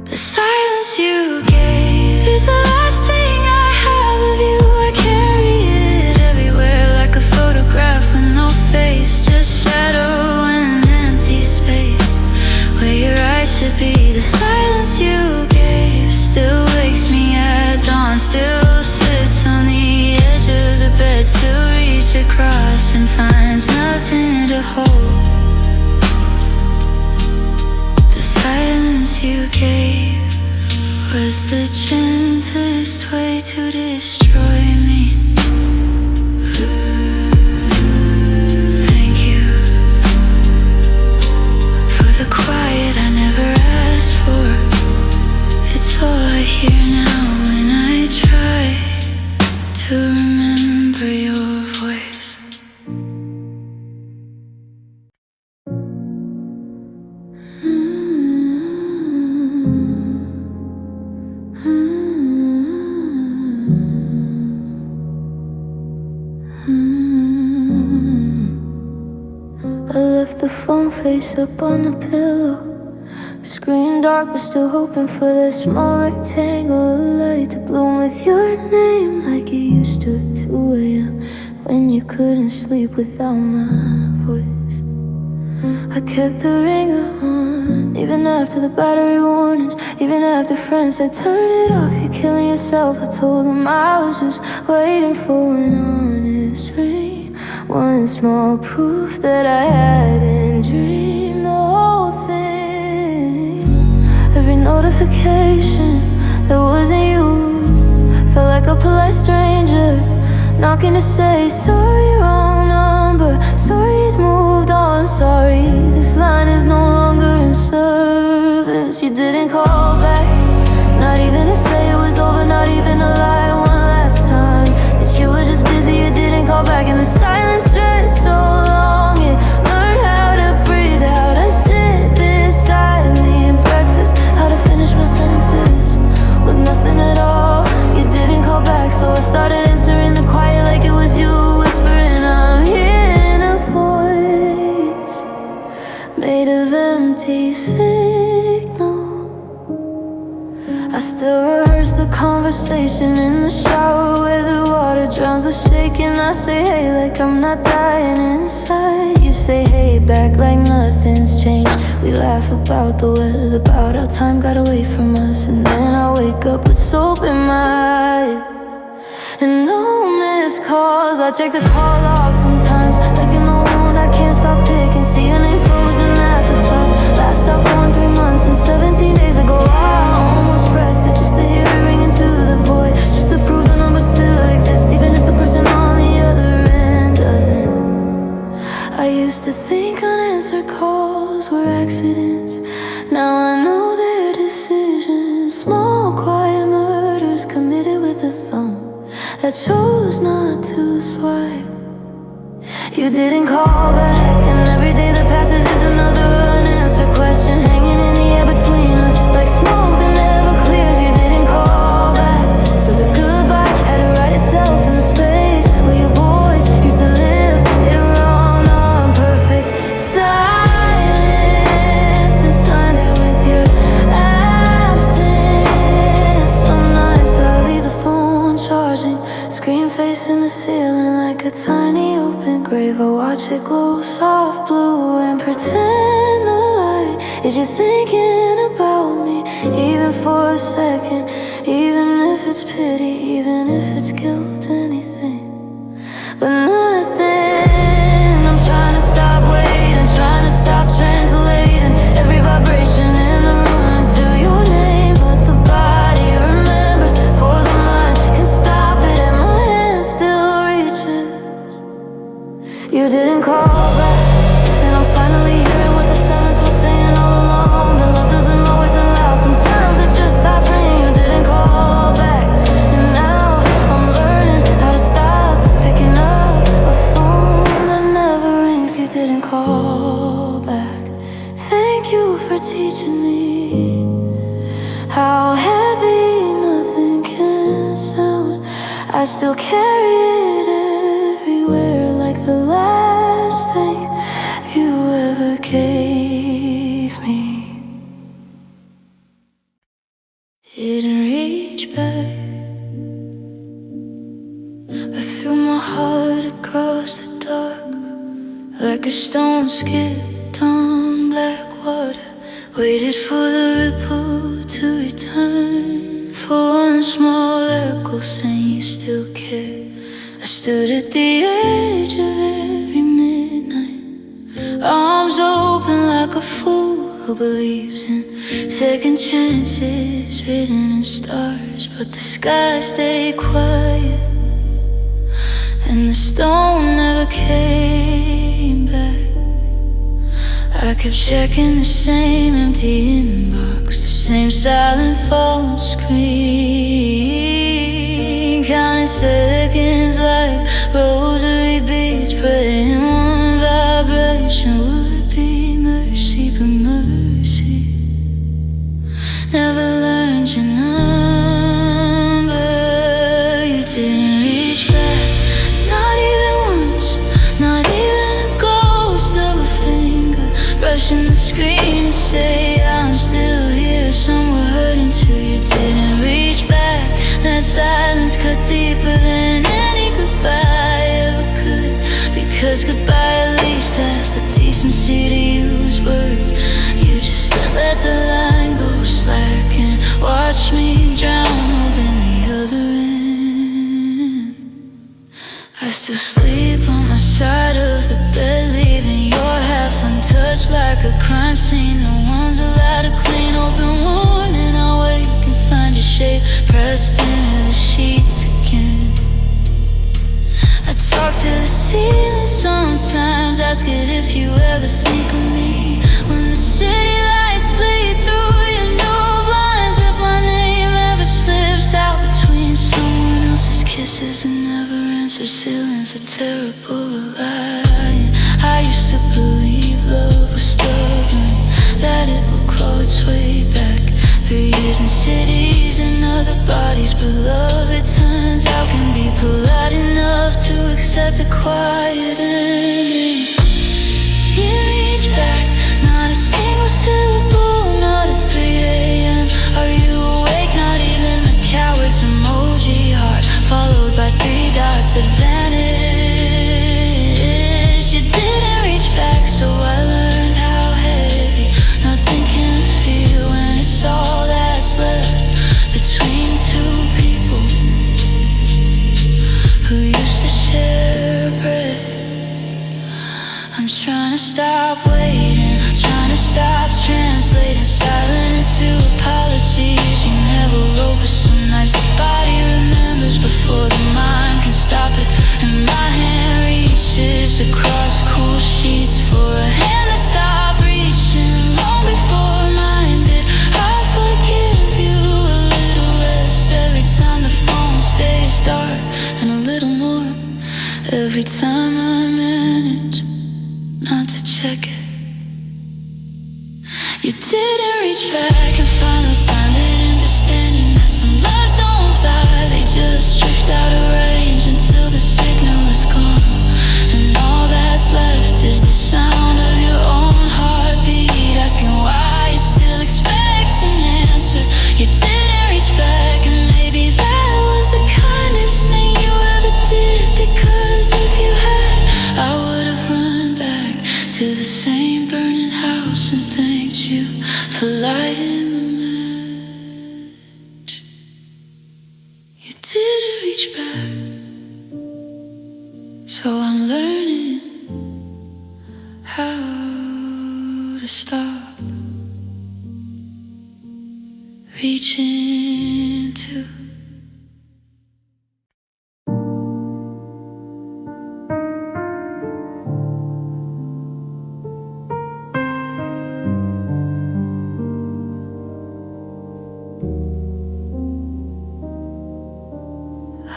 The silence you gave is the last thing I have of you. I carry it everywhere like a photograph with no face, just shadow and empty space where your eyes should be. The silence you gave still wakes me at dawn, still sits on the edge of the bed, still reach across and finds nothing to hold. The silence you gave was the gentlest way to destroy me. Thank you for the quiet I never asked for. It's all I hear now when I try to remember your voice. I left the phone face up on the pillow, screen dark but still hoping for that small rectangle of light to bloom with your name like you used to at 2 a.m. when you couldn't sleep without my voice. I kept the ringer on even after the battery warnings, even after friends said turn it off, you're killing yourself. I told them I was just waiting for an honest ring, one small proof that I hadn't dreamed the whole thing. Every notification that wasn't you felt like a polite stranger knocking to say sorry, wrong number, sorry he's moved on, sorry this line is no longer in service. You didn't call back, not even to say it was over, not even to lie one last time that you were just busy. You didn't call back and the silence stretched so long it learned how to breathe, how to sit beside me at breakfast, how to finish my sentences with nothing at all. You didn't call back, so I started answering the quiet like it was you, whispering I'm hearing a voice made of empty signal. I still rehearse the conversation in the shower where the water drowns the shaking. I say hey like I'm not dying inside, you say hey back like nothing's changed. We laugh about the weather, about how time got away from us, and then I wake up with soap in my eyes and no missed calls. I check the call log sometimes like an old wound I can't stop picking, see your name frozen at the top. Last up on 3 months and 17 days ago I almost pressed it just to hear it ring into the void, just to prove the number still exists, even if the person on the other end I chose not to swipe. You didn't call back, and every day that passes is another unanswered question hanging in the air between us, like smoke that never clears. You didn't call back, so the goodbye had to write itself in the space where your voice used to live. It wrong on perfect silence and signed it with your absence. Some nights I leave the phone charging, screen facing the ceiling like a tiny open grave. I watch it glow soft blue and pretend the light is you thinking about me, even for a second, even if it's pity, even if it's guilt, anything but nothing. I'm trying to stop waiting, trying to stop translating every vibration in the room into your name, but the body remembers for the mind can stop it, and my hand still reaches. You didn't call back, and I'm finally hearing what the silence was saying all along. That love doesn't always allow, sometimes it just stops ringing. You didn't call back, and now I'm learning how to stop picking up a phone that never rings. You didn't call back. Thank you for teaching me how heavy nothing can sound. I still carry it everywhere like the last thing you ever gave me. Didn't reach back. I threw my heart across the dark like a stone skipped on black water. Waited for the ripple to return, for one small echo saying you still care. I stood at the edge of every midnight, arms open like a fool who believes in second chances written in stars. But the sky stayed quiet, and the stone never came back. I kept checking the same empty inbox, the same silent phone screen, counting seconds like rosary beads, praying one vibration would be mercy. But mercy never learned your number. You didn't reach back, not even once, not even a ghost of a finger brushing the screen to say I'm still here, somewhere hurting too. You didn't reach back, that silence cut deeper than any goodbye ever could, because goodbye at least has the decency to use words. You just let the line go slack and watch me drown holding the other end. I still sleep on my side of the bed, leaving your half untouched like a crime scene. No one's allowed to clean open one, and I wake and find your shape pressed into the sheets again. I talk to the ceiling sometimes, ask it if you ever think of me. When the city lights bleed through your new blinds, if my name ever slips out between someone else's kisses and never answers, ceilings are terrible lie. I used to believe love was stubborn, that it would claw its way back. 3 years in cities and other bodies, but love, it turns out, can be polite enough to accept a quiet ending. You reach back, not a single syllable, not at 3 a.m. Are you awake? Not even the coward's emoji heart, followed by 3 dots that vanish. You didn't reach back, so I learned how heavy nothing can feel when it's all that's left between two people who used to share a breath. Every time I manage not to check it, you didn't reach back and find a sign that understanding that some lives don't die, they just drift out of range until the signal is gone. And all that's left is the sound of your own heartbeat, asking why it still expects an answer. You didn't reach back, and maybe that was the kindest thing you ever did, because if you had, I would have run back to the same burning house and thanked you for lighting the match. You didn't reach back, so I'm learning how to stop reaching to.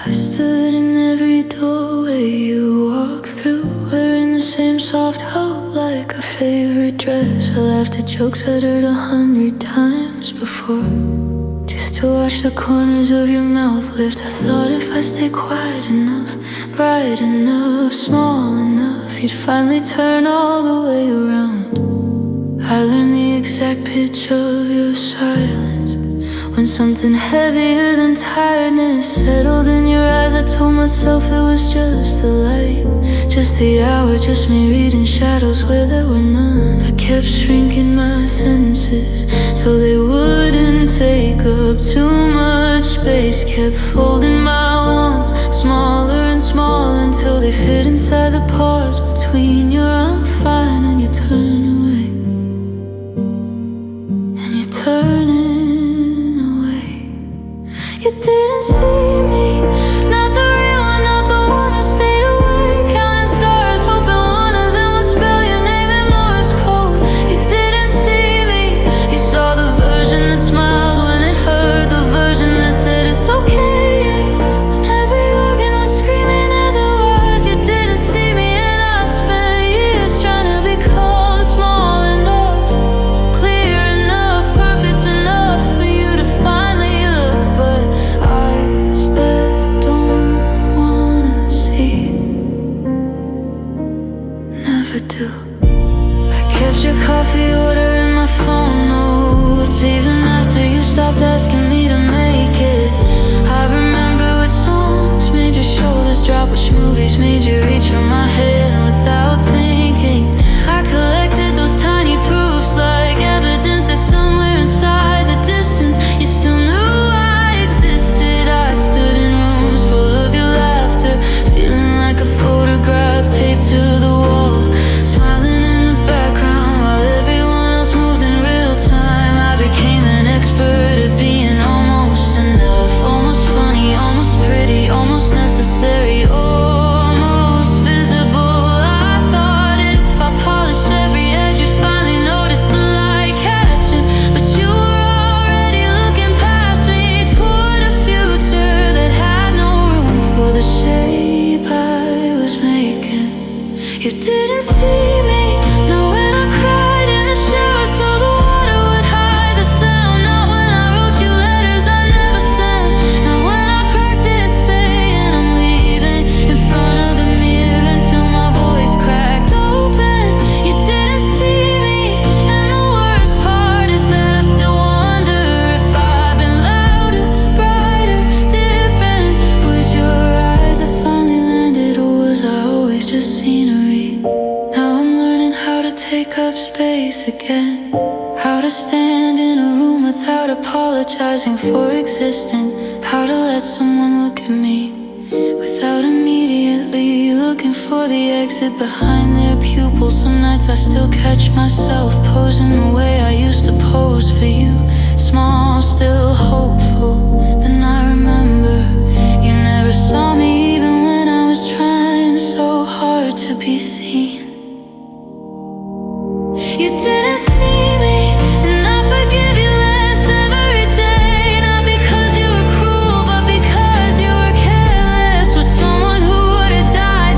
I stood in every doorway you walked through, wearing the same soft hope like a favorite dress. I laughed at jokes I'd heard 100 times before, just to watch the corners of your mouth lift. I thought if I stayed quiet enough, bright enough, small enough, you'd finally turn all the way around. I learned the exact pitch of your silence, when something heavier than tiredness settled in your eyes. I told myself it was just the light, just the hour, just me reading shadows where there were none. I kept shrinking my sentences so they wouldn't take up too much space, kept folding my wants smaller and smaller until they fit inside the pause between your I'm fine and you turn away, and you're turning. You didn't see me, not the real one, not the one who stayed awake, counting stars, hoping one of them would spell your name in Morse code. You didn't see me, you saw the version that smiled when it heard the version that said it's okay, when every organ was screaming otherwise. You didn't see me, and I spent years trying to become small enough, clear enough, perfect enough for you to finally look, but eyes that don't wanna see never do. I kept your coffee order in my phone notes, even after you stopped asking me to make it. I remember which songs made your shoulders drop, which movies made you reach for my head without thinking. I collected those tiny proofs like evidence that somewhere inside the distance you still knew I existed. I stood in rooms full of your laughter, feeling like a photograph taped to the wall, smiling in the background while everyone else moved in real time. I became an expert at being almost enough, almost funny, almost pretty, almost necessary, almost visible. I thought if I polished every edge you'd finally notice the light catching, but you were already looking past me toward a future that had no room for the shape I was making. You didn't see me, not when I cried in the shower so the water would hide the sound, not when I wrote you letters I never sent, not when I practiced saying I'm leaving in front of the mirror until my voice cracked open. You didn't see me, and the worst part is that I still wonder if I've been louder, brighter, different with your eyes that finally landed, or was I always just scenery? Now I'm learning how to take up space again, how to stand in a room without apologizing for existing, how to let someone look at me without immediately looking for the exit behind their pupils. Some nights I still catch myself posing the way I used to pose for you, small, still hopeful. Then I remember you never saw me even when I was trying so hard to be seen. You didn't see me, and I forgive you less every day, not because you were cruel, but because you were careless with someone who would have died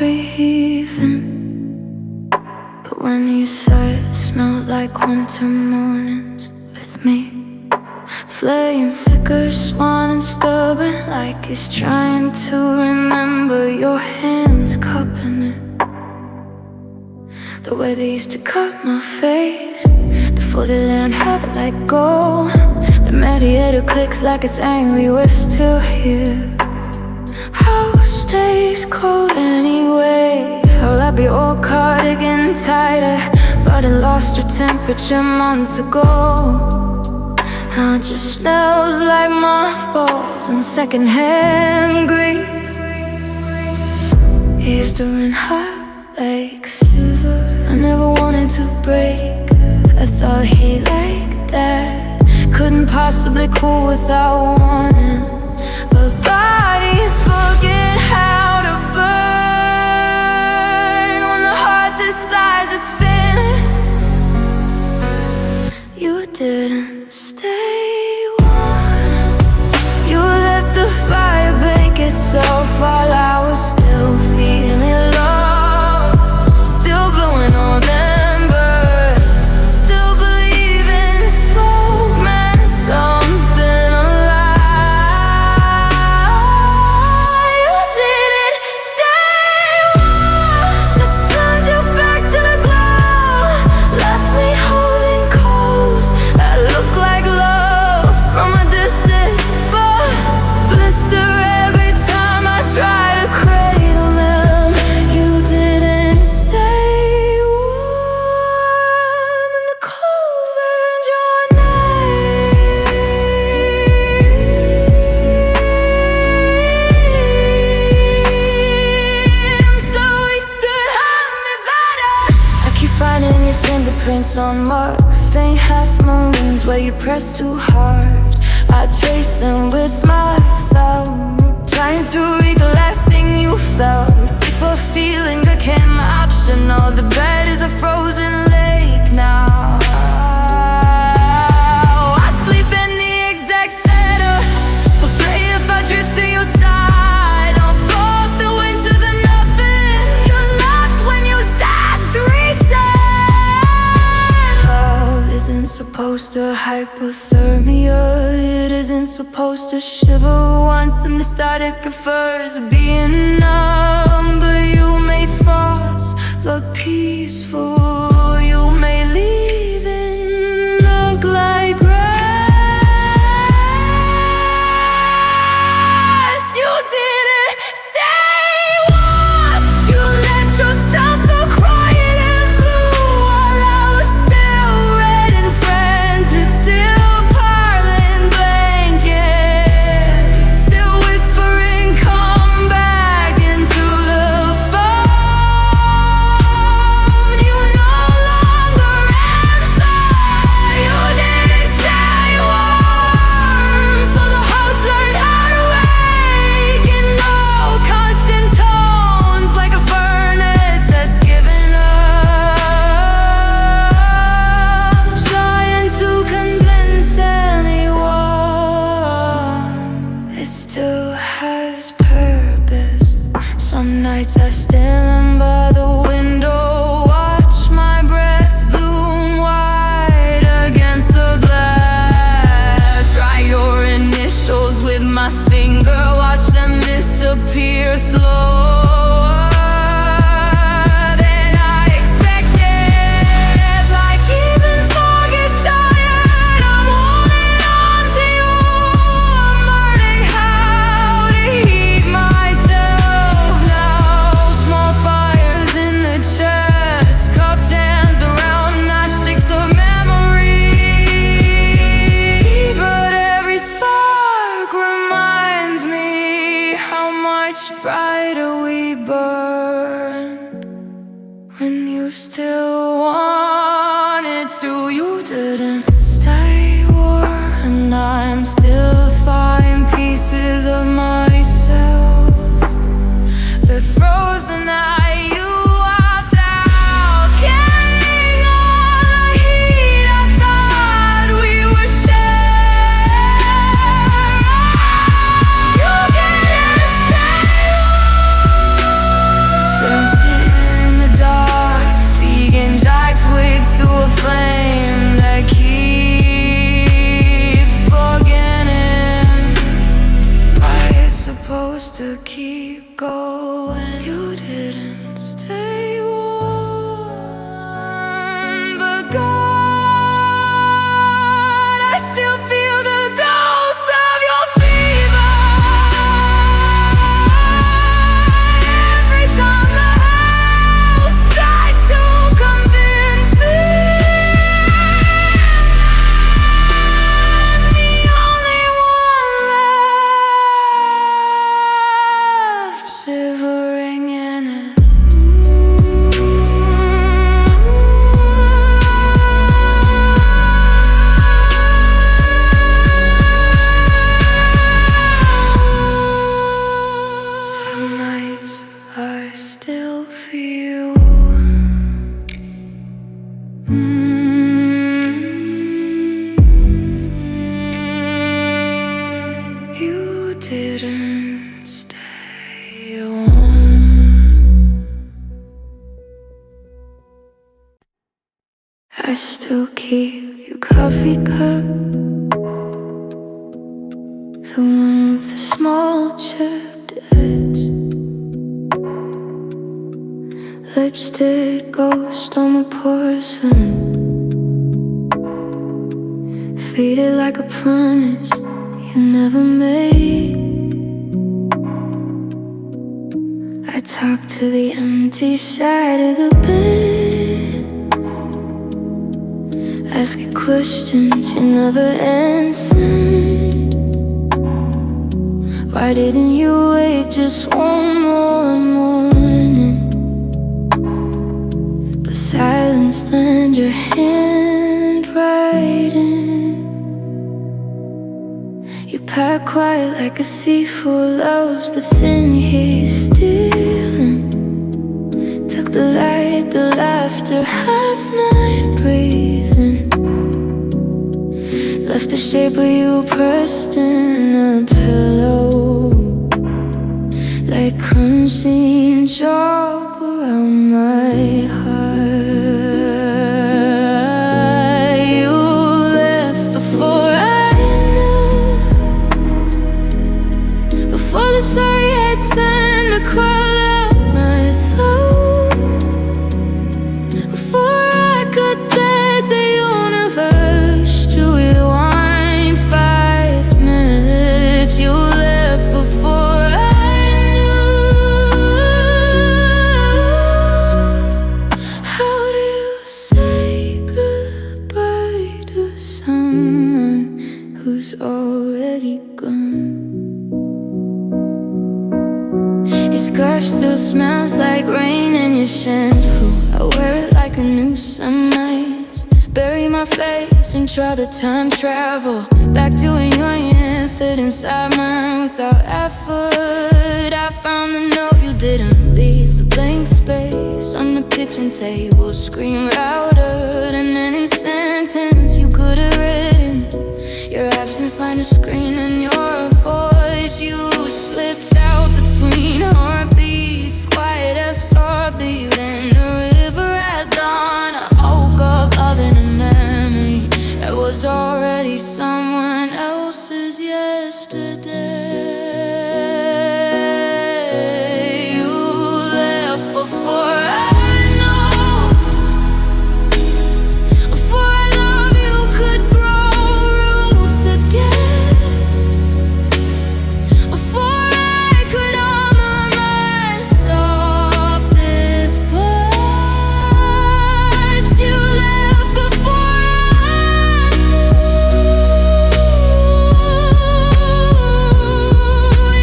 breathing. But when you say it smelled like winter mornings with me, flame flickers, swan and stubborn, like it's trying to remember your hands cupping it. The way they used to cut my face, before they learned how to let go. The mediator clicks like it's angry, we're still here. House stays cold anyway. Her lappy old cardigan tighter, but it lost her temperature months ago. Now it just smells like mothballs and secondhand grief. He's doing heartbreak fever. I never wanted to break. I thought he liked that. Couldn't possibly cool without warning. But bodies forget how to burn when the heart decides it's finished. You didn't stay warm. You let the fire bake itself while I was still feeling lost, still blowing on embers, still believing smoke meant something alive. You didn't stay warm, just turned you back to the glow, left me holding coals that look like love from a distance, but blister every time I try to cradle them. You didn't stay warm, and the cold learned your name, so we could have me better. I keep finding your fingerprints on marks, faint half moons where you press too hard. I trace them with my thumb, trying to read the last thing you felt. Before feeling became an option, all the bed is a frozen lake now. I sleep in the exact center, afraid if I drift to your side, I'll fall through into the nothing. You laughed when you stopped reaching. Love isn't supposed to hypothermia. It isn't supposed to shiver once and the static prefers being numb. But you may frost, look peaceful. You may leave and look like grass. You didn't stay warm. You let yourself go quiet and blue while I was still red and frantic, still parling blankets, still whispering, come back into the phone. You no longer answer. You didn't stay warm, so the house learned how to wake in no constant tones, like a furnace that's given up, trying to convince anyone it still has purpose. Some nights I stand by the window, watch my breath bloom white against the glass. Try your initials with my finger, watch them disappear slower than I expected. Like even fog is tired, I'm holding on to you. I'm learning how to heat myself now. Small fires in the chest, cupped hands around matchsticks of memory. But every spark reminds me how much brighter we burned when you still wanted to. You didn't stay warm, and I'm still thawing pieces of myself. The frozen night you walked out, carrying all the heat I thought we were sharing. You didn't stay warm, so flame that keeps forgetting. I is supposed to keep going. You didn't stay warm, but God, I still feel the ghost of your fever. Every time the house tries to convince me I'm the only one left, shivering in it. Some nights I still feel you didn't stay warm. I still keep your coffee cup, the one with the small chipped edge. Lipstick ghost on my porcelain, faded like a promise you never made. I talk to the empty side of the bed, asking questions you never answered. Why didn't you wait just one more morning? But silence lent your handwriting. You pack quiet like a thief who loves the thing he's stealing. Took the light, the laughter, half my breathing. Left the shape of you pressed in a pillow, like crimson chalk around my heart. You left before I knew, before the sorry had time to crawl up my throat, before I could beg the universe to rewind 5 minutes. You left before I knew. How do you say goodbye to someone who's already gone? Your scarf still smells like rain in your shampoo. I wear it like a noose some nights. Bury my face and try to time travel back to when your hand fit inside mine without effort. I found the note you didn't leave, the blank space on the kitchen table, scream louder than any sentence you could have written. Your absence lined the screen and your voice, you slipped out between heartbeats, quiet as heartbeat in the river at dawn. I woke up loving a memory that was already someone else's yesterday. You left before I know, before I love you could grow roots again, before I could armor my softest parts. You left before I knew.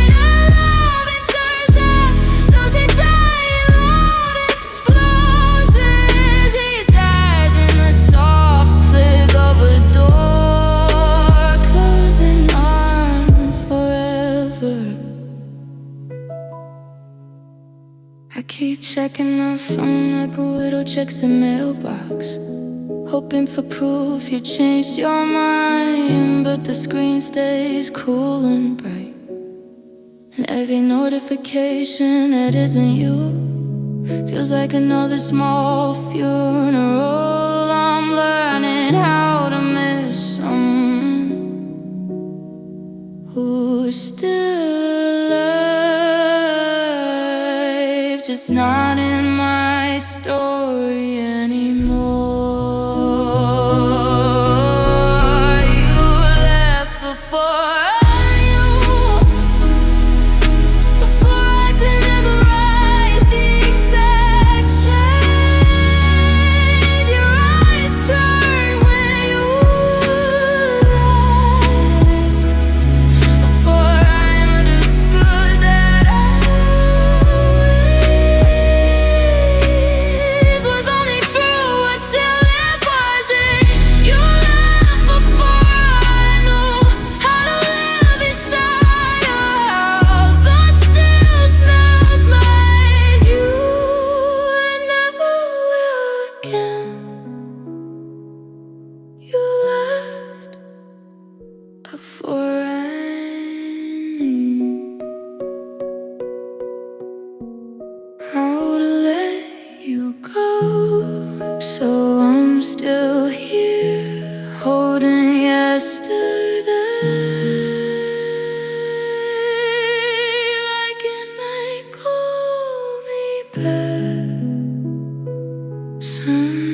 And love, it turns out, doesn't die in loud explosions. It dies in the soft click of a door closing on forever. I keep checking my phone like a widow checks the mailbox, hoping for proof you changed your mind. But the screen stays cool and bright, and every notification that isn't you feels like another small funeral. I'm like still here, holding yesterday, like it might call me back someday.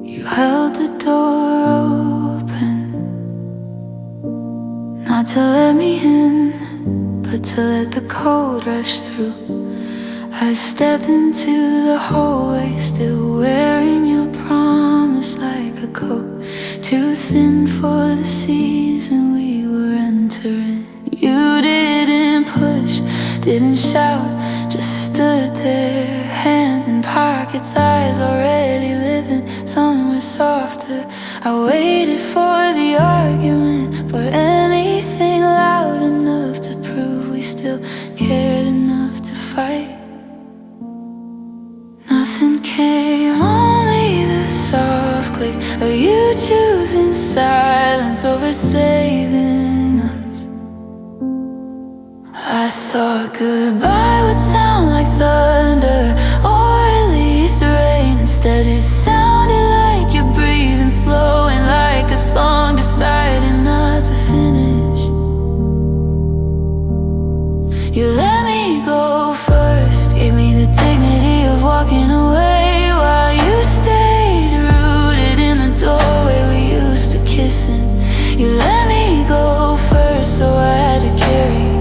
You held the door open, not to let me in, but to let the cold rush through. I stepped into the hallway, still wearing your promise like a coat, too thin for the season we were entering. You didn't push, didn't shout, just stood there, hands in pockets, eyes already living somewhere softer. I waited for the argument, for anything loud enough to prove we still cared enough to fight. Nothing came, only the soft click of you choosing silence over saving us. I thought goodbye would sound like thunder, or at least rain. Instead it sounded like you're breathing slow, and like a song deciding not to finish. You let me go first, gave me the dignity of walking away, while you stayed rooted in the doorway we used to kiss in. You let me go first, so I had to carry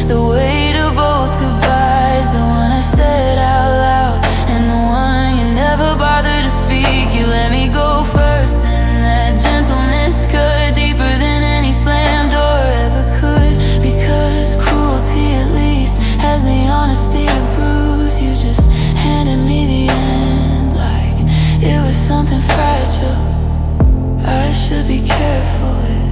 the weight of both goodbyes, the one I said out loud and the one you never bothered to speak. You let me go first, and that gentleness cut deeper than any slam door ever could, because cruelty at least has the honesty to bruise. You just handed me the end like it was something fragile I should be careful with.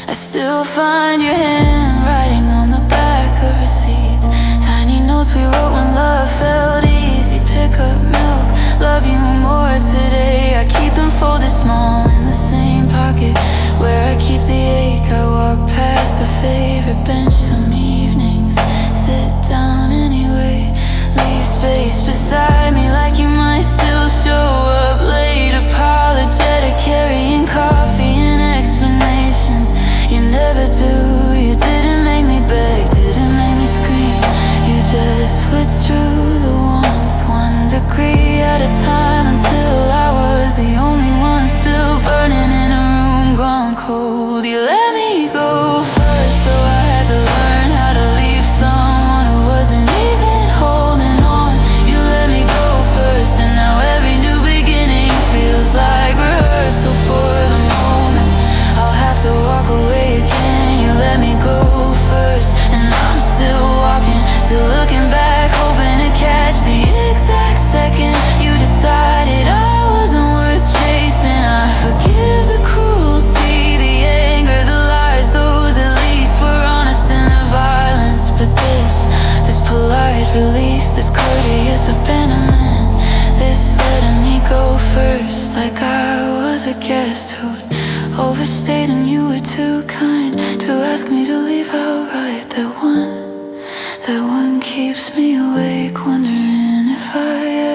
I still find your handwriting on the back of receipts, tiny notes we wrote when love felt easy. Pick up milk, love you more today. I keep them folded small in the same pocket where I keep the ache. I walk past our favorite bench some evenings, sit down anyway, leave space beside me like you might still show up late. Apologetic, carrying coffee and explanations. You never do, you didn't make me beg, didn't make me scream. You just withdrew the warmth 1 degree at a time, until I was the only one still burning in a room gone cold. You let me go first, so I had to learn how to leave someone who wasn't even holding on. You let me go first, and now every new beginning feels like rehearsal for the moment I'll have to walk away again. You let me go first, and I'm still walking, still looking back, hoping to catch the exact second you decided I wasn't worth chasing. I forgive the cruelty, the anger, the lies, those at least were honest in their violence. But this polite release, this courteous abandonment, this letting me go first like I was a guest who'd overstayed and you were too kind to ask me to leave outright. That one keeps me awake, wondering if I